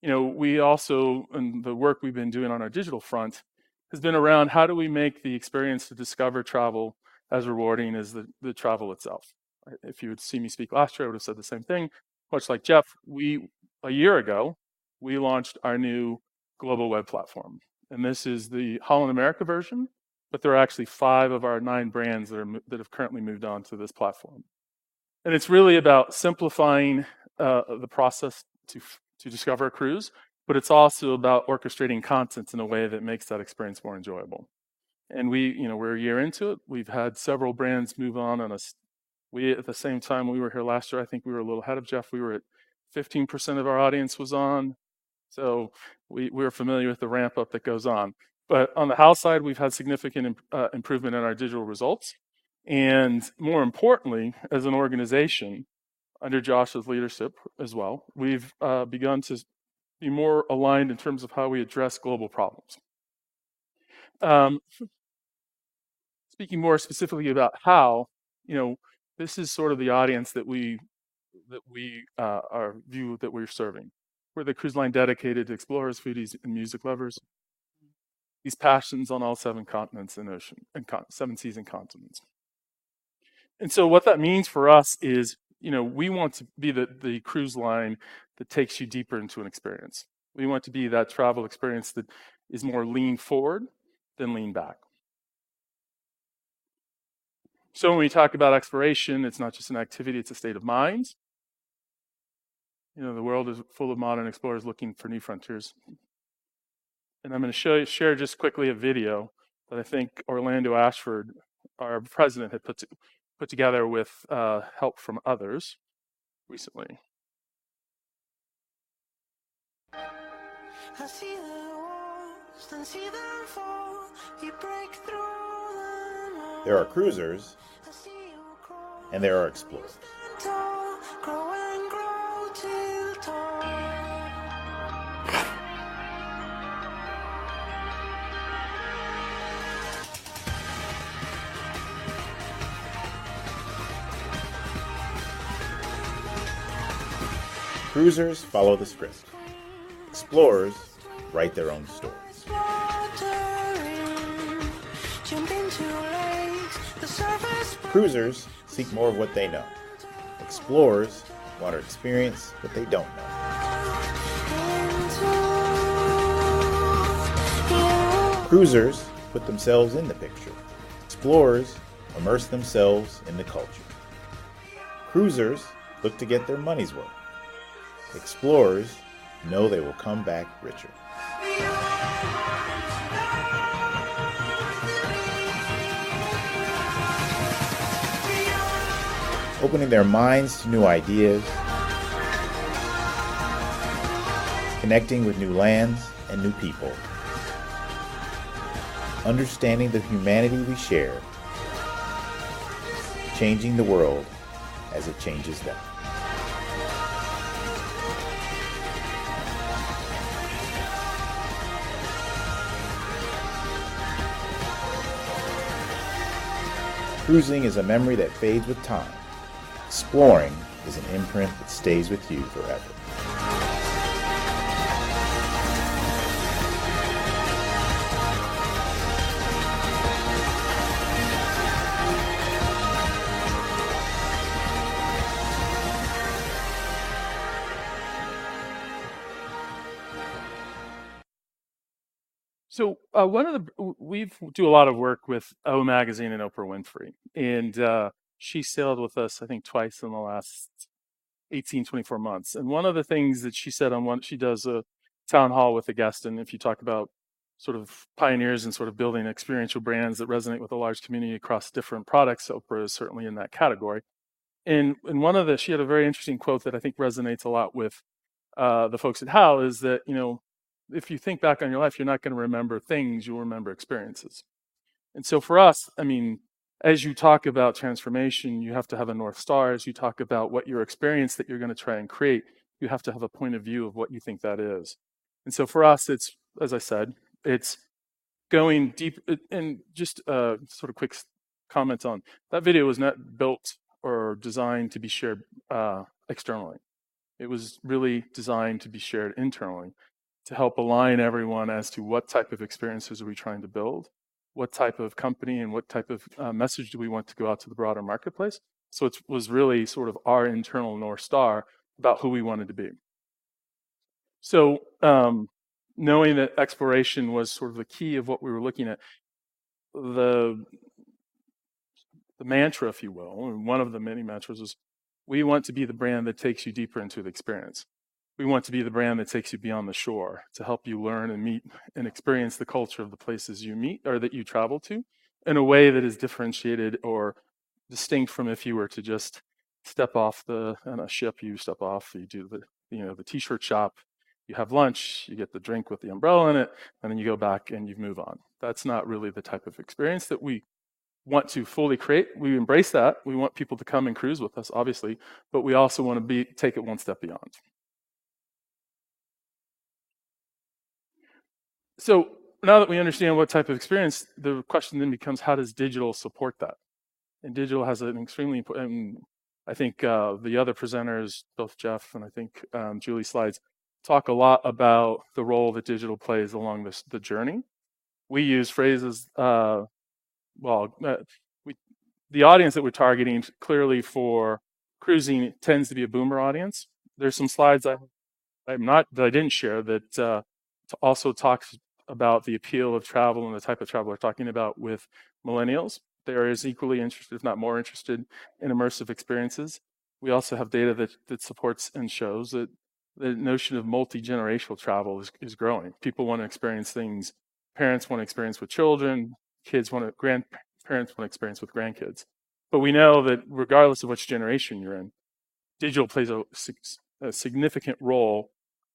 we also, and the work we've been doing on our digital front, has been around how do we make the experience to discover travel as rewarding as the travel itself. If you would see me speak last year, I would have said the same thing. Much like Jeff, a year ago, we launched our new global web platform. And this is the Holland America version, but there are actually 5 of our 9 brands that have currently moved on to this platform. And it's really about simplifying the process to discover a cruise, but it's also about orchestrating content in a way that makes that experience more enjoyable. And we're a year into it. We've had several brands move on us. At the same time we were here last year, I think we were a little ahead of Jeff. We were at 15% of our audience was on. So we're familiar with the ramp up that goes on. But on the house side, we've had significant improvement in our digital results. And more importantly, as an organization, under Josh's leadership as well, we've begun to be more aligned in terms of how we address global problems. Speaking more specifically about how, this is sort of the audience that we that we're serving. We're the cruise line dedicated to explorers, foodies, and music lovers. These passions on all 7 continents and 7 seas and continents. And so what that means for us is, we want to be the cruise line that takes you deeper into an experience. We want to be that travel experience that is more lean forward than lean back. So when we talk about exploration, it's not just an activity, it's a state of mind. The world is full of modern explorers looking for new frontiers. And I'm going to share just quickly a video that I think Orlando Ashford, our president, had put together with help from others recently. I see the walls, then see them fall. You break through them all.
There are cruisers, and there are explorers.
Grow and grow till
Cruisers follow the script. Explorers write their own stories. Cruisers seek more of what they know. Explorers want to experience what they don't know. Cruisers put themselves in the picture. Explorers immerse themselves in the culture. Cruisers look to get their money's worth. Explorers know they will come back richer. Opening their minds to new ideas, connecting with new lands and new people, understanding the humanity we share, changing the world as it changes them. Cruising is a memory that fades with time. Exploring is an imprint that stays with you forever.
So we do a lot of work with O Magazine and Oprah Winfrey, and she sailed with us, I think, twice in the last 18, 24 months. And one of the things that she said she does a town hall with a guest, and if you talk about sort of pioneers and sort of building experiential brands that resonate with a large community across different products, Oprah is certainly in that category. And she had a very interesting quote that I think resonates a lot with the folks at HAL, is that, if you think back on your life, you're not going to remember things, you'll remember experiences. And so for us, as you talk about transformation, you have to have a North Star. As you talk about what your experience that you're going to try and create, you have to have a point of view of what you think that is. And so for us, it's, as I said, it's going deep. And just sort of quick comment on that video was not built or designed to be shared externally. It was really designed to be shared internally, to help align everyone as to what type of experiences are we trying to build, what type of company and what type of message do we want to go out to the broader marketplace. So it was really sort of our internal North Star about who we wanted to be. So knowing that exploration was sort of the key of what we were looking at, the mantra, if you will, and one of the many mantras was, we want to be the brand that takes you deeper into the experience. We want to be the brand that takes you beyond the shore, to help you learn and meet and experience the culture of the places you meet or that you travel to in a way that is differentiated or distinct from if you were to just step off on a ship. You step off, you do the t-shirt shop, you have lunch, you get the drink with the umbrella in it, and then you go back and you move on. That's not really the type of experience that we want to fully create. We embrace that. We want people to come and cruise with us, obviously, but we also want to take it one step beyond. So now that we understand what type of experience, the question then becomes, how does digital support that? And digital has an extremely important, I think the other presenters, both Jeff and I think Julie's slides, talk a lot about the role that digital plays along the journey. We use phrases, the audience that we're targeting clearly for cruising tends to be a boomer audience. There's some slides that I didn't share that also talks about the appeal of travel and the type of travel we're talking about with millennials. They are as equally interested, if not more interested, in immersive experiences. We also have data that supports and shows that the notion of multi-generational travel is growing. People want to experience things. Parents want to experience with children. Grandparents want to experience with grandkids. But we know that regardless of which generation you're in, digital plays a significant role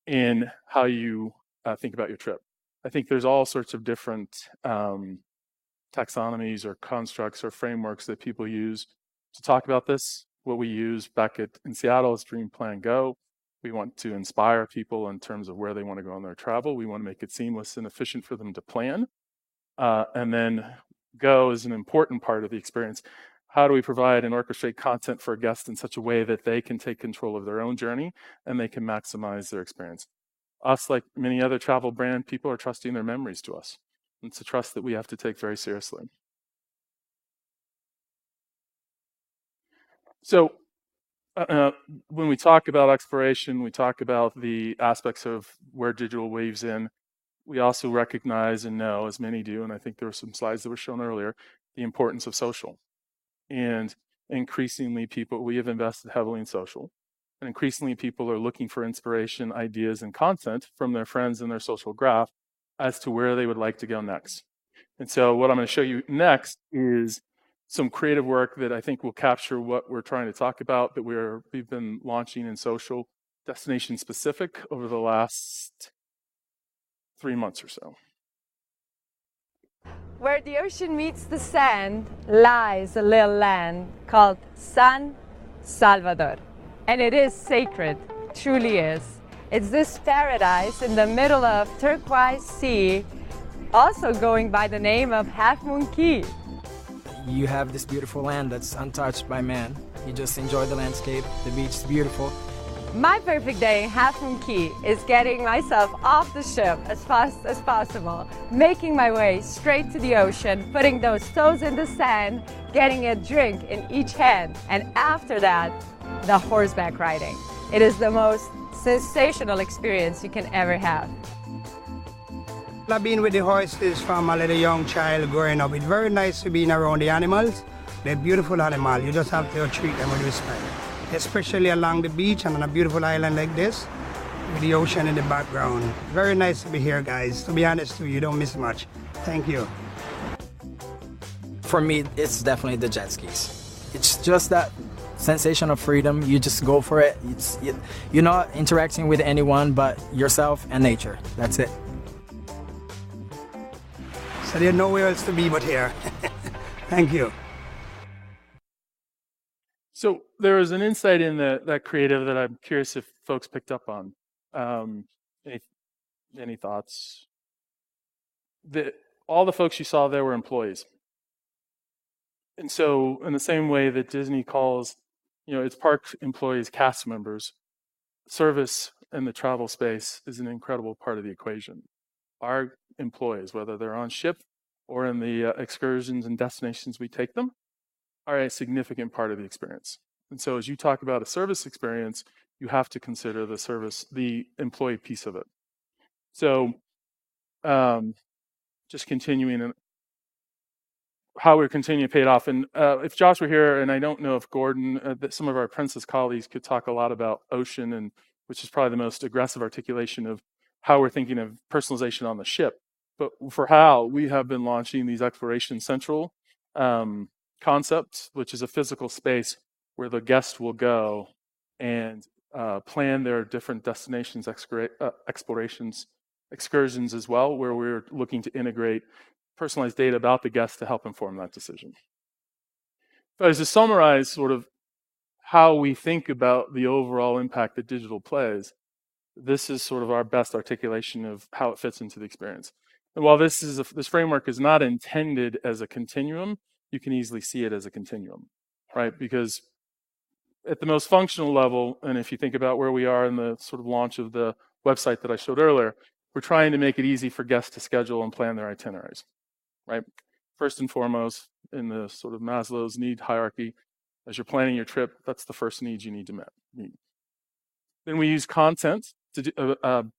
in how you think about your trip. I think there's all sorts of different taxonomies or constructs or frameworks that people use to talk about this. What we use back in Seattle is Dream Plan Go. We want to inspire people in terms of where they want to go on their travel. We want to make it seamless and efficient for them to plan. And then Go is an important part of the experience. how do we provide and orchestrate content for guests in such a way that they can take control of their own journey and they can maximize their experience. Us, like many other travel brand people, are trusting their memories to us. It's a trust that we have to take very seriously. So when we talk about exploration, we talk about the aspects of where digital weaves in. We also recognize and know, as many do, and I think there were some slides that were shown earlier, the importance of social. And increasingly we have invested heavily in social. And increasingly people are looking for inspiration, ideas, and content from their friends in their social graph as to where they would like to go next. And so what I'm going to show you next is some creative work that I think will capture what we're trying to talk about, that we've been launching in social, destination specific, over the last 3 months or so.
Where the ocean meets the sand lies a little land called San Salvador. And it is sacred, truly is. It's this paradise in the middle of turquoise sea, also going by the name of Half Moon Key.
You have this beautiful land that's untouched by man. You just enjoy the landscape, the beach is beautiful.
My perfect day in Half Moon Key is getting myself off the ship as fast as possible, making my way straight to the ocean, putting those toes in the sand, getting a drink in each hand, and after that, the horseback riding. It is the most sensational experience you can ever have.
I've been with the horses from a little young child growing up. It's very nice to be around the animals. They're beautiful animals. You just have to treat them with respect, especially along the beach and on a beautiful island like this with the ocean in the background. Very nice to be here, guys. To be honest with you, you don't miss much. Thank you.
For me, it's definitely the jet skis. It's just that sensation of freedom. You just go for it. You're not interacting with anyone but yourself and nature. That's it.
So there's nowhere else to be but here. Thank you.
So there was an insight in that creative that I'm curious if folks picked up on. Any thoughts? All the folks you saw there were employees. And so in the same way that Disney calls, its park employees cast members, service in the travel space is an incredible part of the equation. Our employees, whether they're on ship or in the excursions and destinations we take them, are a significant part of the experience. And so as you talk about a service experience, you have to consider the employee piece of it. So just continuing how we're continuing to pay it off. And if Josh were here, and I don't know if Gordon, some of our Princess colleagues could talk a lot about ocean, and which is probably the most aggressive articulation of how we're thinking of personalization on the ship. But for how we have been launching these Exploration Central concepts, which is a physical space where the guest will go and plan their different destinations, explorations, excursions as well, where we're looking to integrate personalized data about the guest to help inform that decision. But as to summarize sort of how we think about the overall impact that digital plays, this is sort of our best articulation of how it fits into the experience. And while this framework is not intended as a continuum, you can easily see it as a continuum, right? Because at the most functional level, and if you think about where we are in the sort of launch of the website that I showed earlier, we're trying to make it easy for guests to schedule and plan their itineraries, right? First and foremost, in the sort of Maslow's need hierarchy, as you're planning your trip, that's the first need you need to meet. Then we use content to do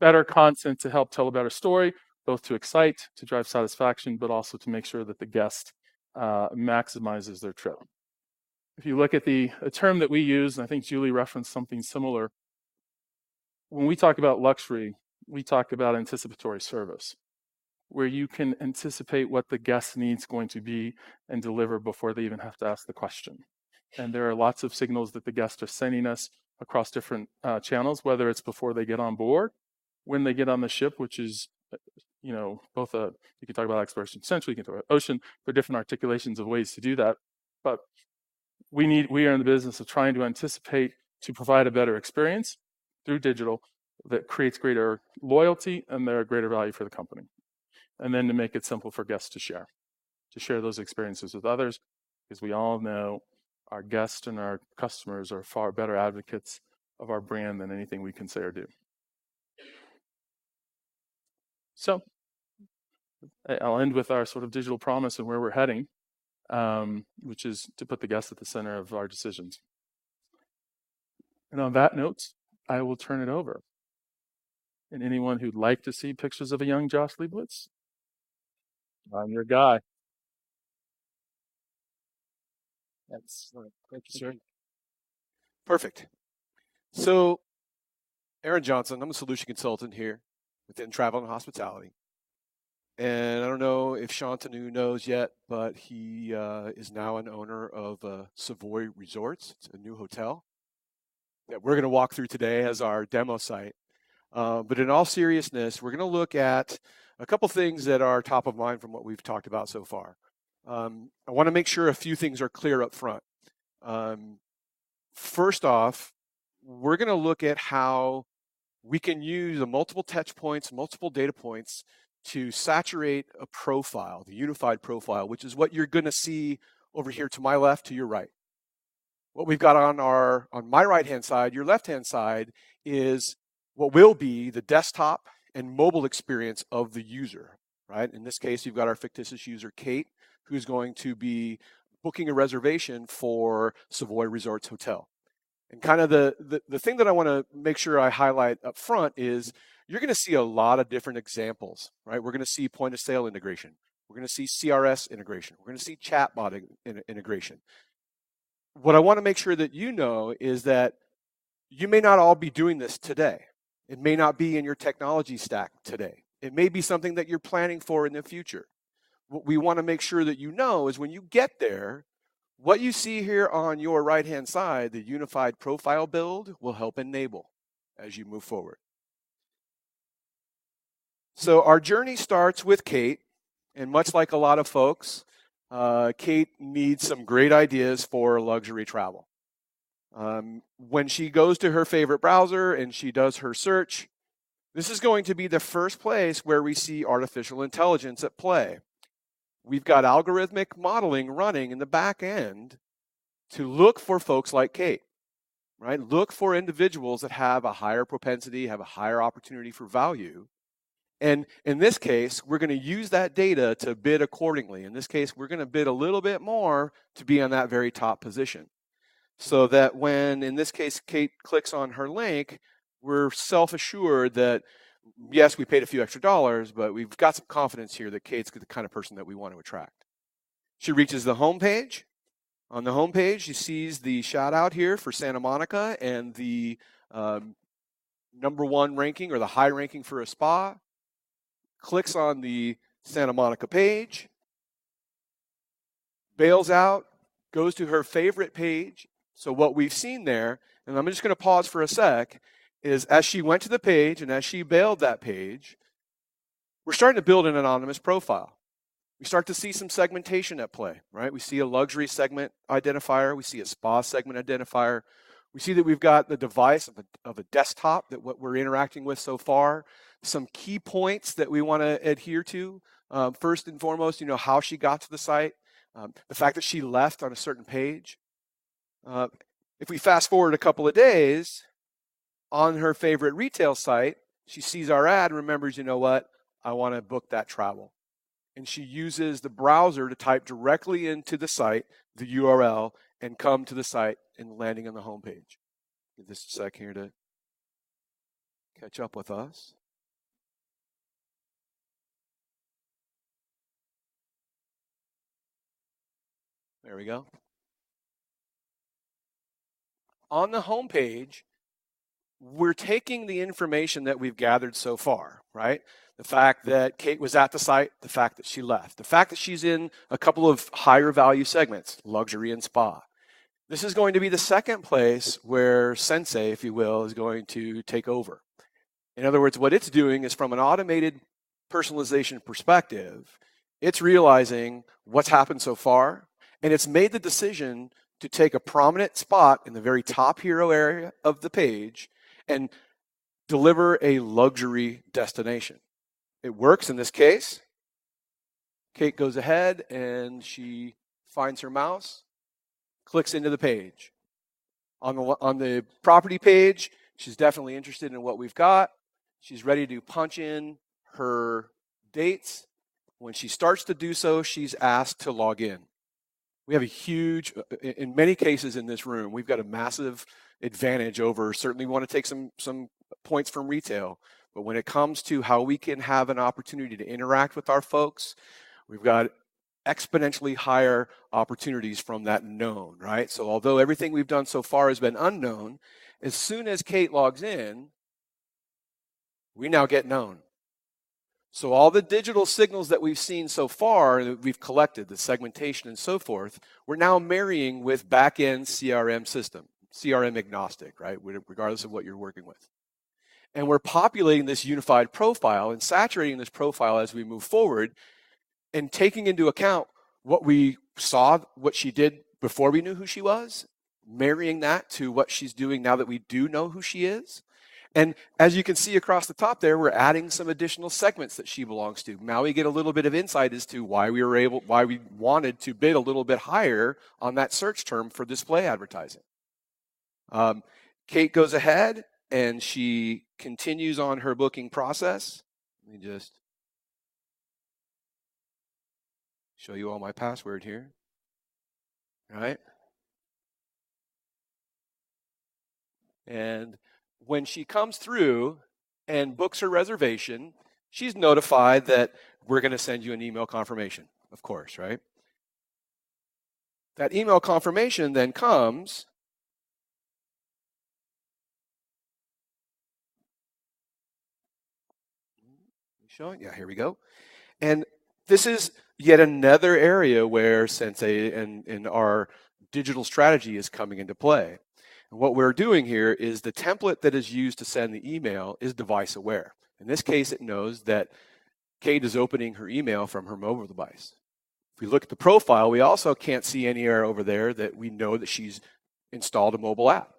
better content to help tell a better story, both to excite, to drive satisfaction, but also to make sure that the guest maximizes their trip. If you look at a term that we use, and I think Julie referenced something similar, when we talk about luxury, we talk about anticipatory service, where you can anticipate what the guest needs going to be and deliver before they even have to ask the question. And there are lots of signals that the guests are sending us across different channels, whether it's before they get on board, when they get on the ship, which is, both you can talk about Exploration Central, you can talk about ocean, there are different articulations of ways to do that. But we are in the business of trying to anticipate to provide a better experience through digital that creates greater loyalty and greater value for the company. And then to make it simple for guests to share those experiences with others. because we all know our guests and our customers are far better advocates of our brand than anything we can say or do. So I'll end with our sort of digital promise and where we're heading, which is to put the guest at the center of our decisions. And on that note, I will turn it over. And anyone who'd like to see pictures of a young Josh Leibowitz, I'm your guy.
Excellent. Thank you, sir. Perfect. So, Aaron Johnson, I'm a solution consultant here within travel and hospitality. And I don't know if Shantanu knows yet, but he is now an owner of Savoy Resorts. It's a new hotel that we're going to walk through today as our demo site. But in all seriousness, we're going to look at a couple things that are top of mind from what we've talked about so far. I want to make sure a few things are clear up front. First off, we're going to look at how we can use the multiple touch points, multiple data points to saturate a profile, the unified profile, which is what you're going to see over here to my left, to your right. What we've got on my right-hand side, your left-hand side, is what will be the desktop and mobile experience of the user, right? In this case, you've got our fictitious user, Kate, who's going to be booking a reservation for Savoy Resorts Hotel. And kind of the thing that I want to make sure I highlight up front is you're going to see a lot of different examples, right? We're going to see point of sale integration. We're going to see CRS integration. We're going to see chatbot integration. What I want to make sure that you know is that you may not all be doing this today. It may not be in your technology stack today. It may be something that you're planning for in the future. What we want to make sure that you know is when you get there, what you see here on your right-hand side, the unified profile build, will help enable as you move forward. So our journey starts with Kate, and much like a lot of folks, Kate needs some great ideas for luxury travel. When she goes to her favorite browser and she does her search, this is going to be the first place where we see artificial intelligence at play. We've got algorithmic modeling running in the back end to look for folks like Kate, right? Look for individuals that have a higher propensity, have a higher opportunity for value. And in this case, we're going to use that data to bid accordingly. In this case, we're going to bid a little bit more to be on that very top position. So that when, in this case, Kate clicks on her link, we're self-assured that, yes, we paid a few extra dollars, but we've got some confidence here that Kate's the kind of person that we want to attract. She reaches the home page. On the home page, she sees the shout out here for Santa Monica and the #1 ranking or the high ranking for a spa. Clicks on the Santa Monica page, bails out, goes to her favorite page. So what we've seen there, and I'm just going to pause for a sec, is as she went to the page and as she bailed that page, we're starting to build an anonymous profile. We start to see some segmentation at play, right? We see a luxury segment identifier. We see a spa segment identifier. We see that we've got the device of a desktop that what we're interacting with so far. Some key points that we want to adhere to. First and foremost, how she got to the site. The fact that she left on a certain page. If we fast forward a couple of days, on her favorite retail site, she sees our ad and remembers, I want to book that travel. And she uses the browser to type directly into the site, the URL, and come to the site and landing on the homepage. Give this a sec here to catch up with us. There we go. On the homepage, we're taking the information that we've gathered so far, right? The fact that Kate was at the site, the fact that she left, the fact that she's in a couple of higher value segments, luxury and spa. This is going to be the second place where Sensei, if you will, is going to take over. In other words, what it's doing is from an automated personalization perspective, it's realizing what's happened so far, and it's made the decision to take a prominent spot in the very top hero area of the page and deliver a luxury destination. It works in this case. Kate goes ahead and she finds her mouse, clicks into the page. On the property page, she's definitely interested in what we've got. She's ready to punch in her dates. When she starts to do so, she's asked to log in. We have a huge, in many cases in this room, we've got a massive advantage over, certainly we want to take some points from retail, but when it comes to how we can have an opportunity to interact with our folks, we've got exponentially higher opportunities from that known, right? So although everything we've done so far has been unknown, as soon as Kate logs in, we now get known. So all the digital signals that we've seen so far, that we've collected, the segmentation and so forth, we're now marrying with back-end CRM system, CRM agnostic, right? Regardless of what you're working with. And we're populating this unified profile and saturating this profile as we move forward and taking into account what we saw, what she did before we knew who she was, marrying that to what she's doing now that we do know who she is. And as you can see across the top there, we're adding some additional segments that she belongs to. Now we get a little bit of insight as to why we wanted to bid a little bit higher on that search term for display advertising. Kate goes ahead and she continues on her booking process. Let me just show you all my password here. All right. And when she comes through and books her reservation, she's notified that we're going to send you an email confirmation, of course, right? That email confirmation then comes showing? Yeah, here we go. And this is yet another area where Sensei and our digital strategy is coming into play. And what we're doing here is the template that is used to send the email is device aware. In this case, it knows that Kate is opening her email from her mobile device. If we look at the profile, we also can't see anywhere over there that we know that she's installed a mobile app.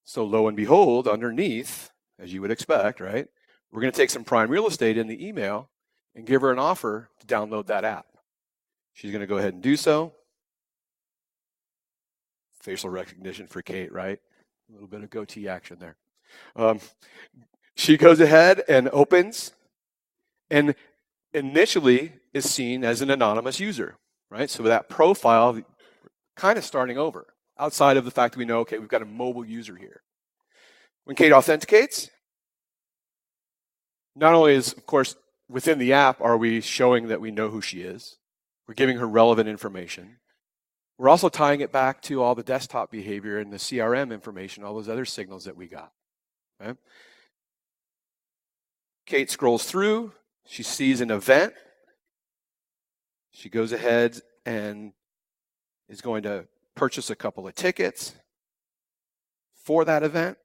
So lo and behold, underneath, as you would expect, right, we're going to take some prime real estate in the email and give her an offer to download that app. She's going to go ahead and do so. Facial recognition for Kate, right? A little bit of goatee action there. She goes ahead and opens and initially is seen as an anonymous user, right? So that profile kind of starting over outside of the fact that we know, okay, we've got a mobile user here. When Kate authenticates, not only is, of course, within the app are we showing that we know who she is, we're giving her relevant information. We're also tying it back to all the desktop behavior and the CRM information, all those other signals that we got. Okay? Kate scrolls through. She sees an event. She goes ahead and is going to purchase a couple of tickets for that event.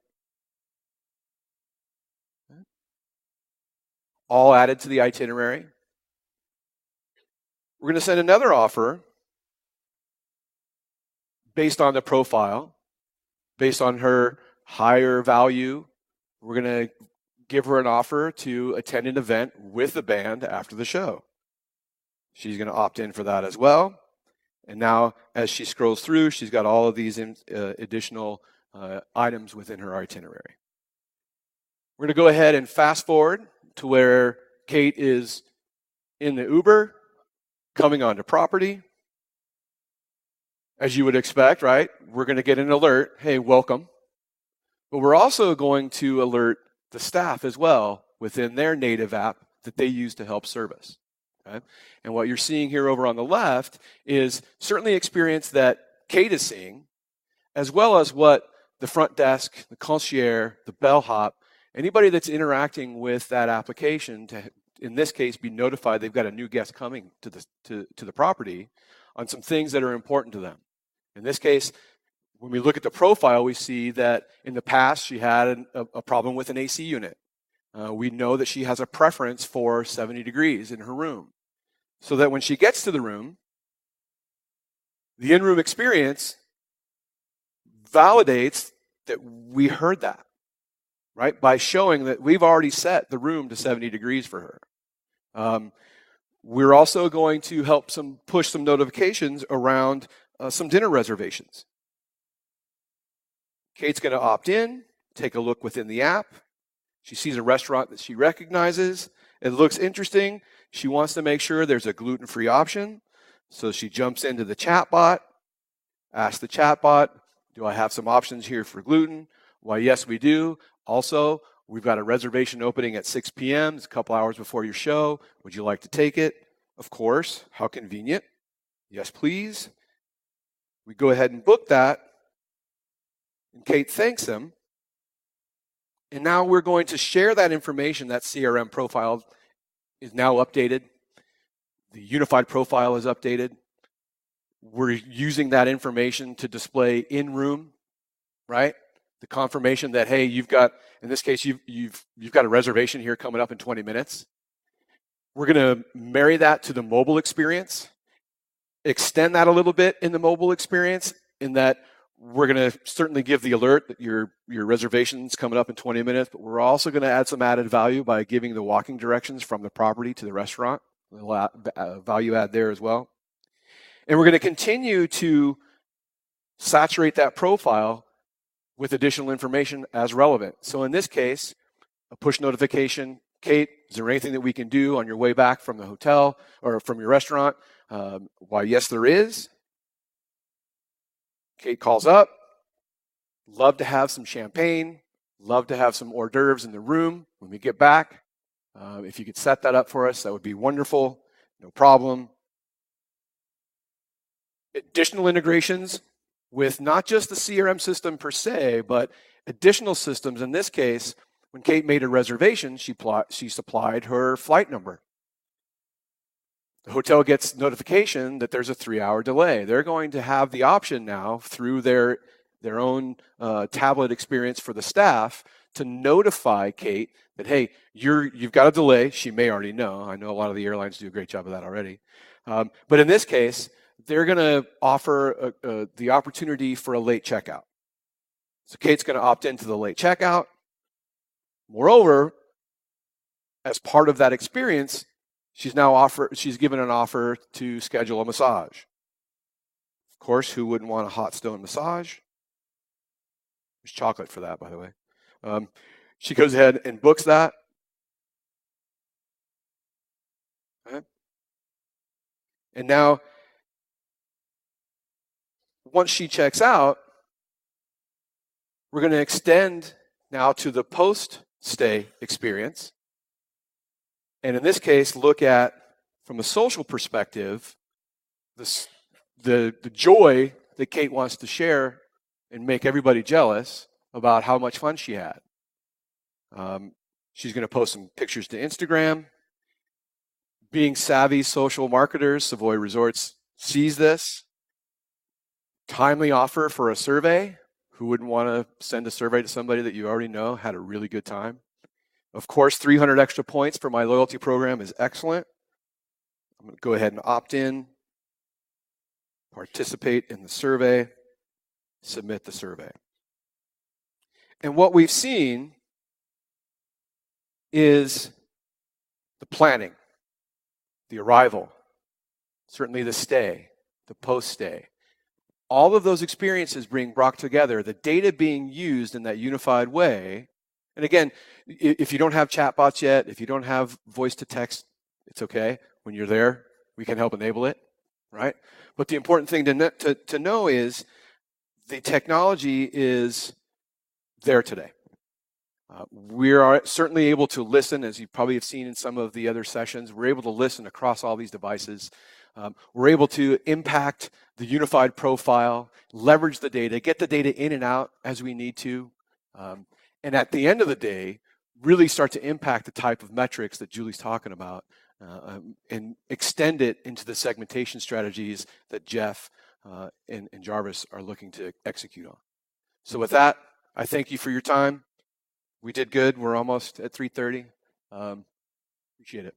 Okay. All added to the itinerary. We're going to send another offer based on the profile, based on her higher value. We're going to give her an offer to attend an event with the band after the show. She's going to opt in for that as well. And now, as she scrolls through, she's got all of these additional items within her itinerary. We're going to go ahead and fast forward to where Kate is in the Uber, coming onto property. As you would expect, right? We're going to get an alert, hey, welcome. But we're also going to alert the staff as well within their native app that they use to help service. Okay? And what you're seeing here over on the left is certainly experience that Kate is seeing, as well as what the front desk, the concierge, the bellhop, anybody that's interacting with that application to, in this case, be notified they've got a new guest coming to the property on some things that are important to them. In this case, when we look at the profile, we see that in the past she had a problem with an AC unit. We know that she has a preference for 70 degrees in her room. So that when she gets to the room, the in-room experience validates that we heard that, right? By showing that we've already set the room to 70 degrees for her. We're also going to help push some notifications around some dinner reservations. Kate's going to opt in, take a look within the app. She sees a restaurant that she recognizes. It looks interesting. She wants to make sure there's a gluten-free option. So she jumps into the chatbot, asks the chatbot, do I have some options here for gluten? Why, yes, we do. Also, we've got a reservation opening at 6 p.m. It's a couple hours before your show. Would you like to take it? Of course. How convenient. Yes, please. We go ahead and book that. And Kate thanks him. And now we're going to share that information. That CRM profile is now updated. The unified profile is updated. We're using that information to display in room, right? The confirmation that, hey, you've got, in this case, you've got a reservation here coming up in 20 minutes. We're going to marry that to the mobile experience, extend that a little bit in the mobile experience, in that we're going to certainly give the alert that your reservation's coming up in 20 minutes, but we're also going to add some added value by giving the walking directions from the property to the restaurant. A little value add there as well. And we're going to continue to saturate that profile with additional information as relevant. So in this case, a push notification. Kate, is there anything that we can do on your way back from the hotel or from your restaurant? Why, yes, there is. Kate calls up. Love to have some champagne. Love to have some hors d'oeuvres in the room when we get back. If you could set that up for us, that would be wonderful. No problem. Additional integrations with not just the CRM system per se, but additional systems. In this case, when Kate made a reservation, she supplied her flight number. The hotel gets notification that there's a 3-hour delay. They're going to have the option now through their own tablet experience for the staff to notify Kate that, hey, you've got a delay. She may already know. I know a lot of the airlines do a great job of that already. But in this case, they're going to offer the opportunity for a late checkout. So Kate's going to opt into the late checkout. Moreover, as part of that experience, she's given an offer to schedule a massage. Of course, who wouldn't want a hot stone massage? There's chocolate for that, by the way. She goes ahead and books that. Okay. And now, once she checks out, we're going to extend now to the post-stay experience. And in this case, look at, from a social perspective, the joy that Kate wants to share and make everybody jealous about how much fun she had. She's going to post some pictures to Instagram. Being savvy social marketers, Savoy Resorts sees this. Timely offer for a survey. Who wouldn't want to send a survey to somebody that you already know had a really good time? Of course, 300 extra points for my loyalty program is excellent. I'm going to go ahead and opt in, participate in the survey, submit the survey. And what we've seen is the planning, the arrival, certainly the stay, the post-stay. All of those experiences being brought together, the data being used in that unified way. And again, if you don't have chatbots yet, if you don't have voice to text, it's okay. When you're there, we can help enable it, right? But the important thing to know is the technology is there today. We are certainly able to listen, as you probably have seen in some of the other sessions. We're able to listen across all these devices. We're able to impact the unified profile, leverage the data, get the data in and out as we need to. And at the end of the day, really start to impact the type of metrics that Julie's talking about and extend it into the segmentation strategies that Jeff and Jarvis are looking to execute on. So with that, I thank you for your time. We did good. We're almost at 3:30. Appreciate it.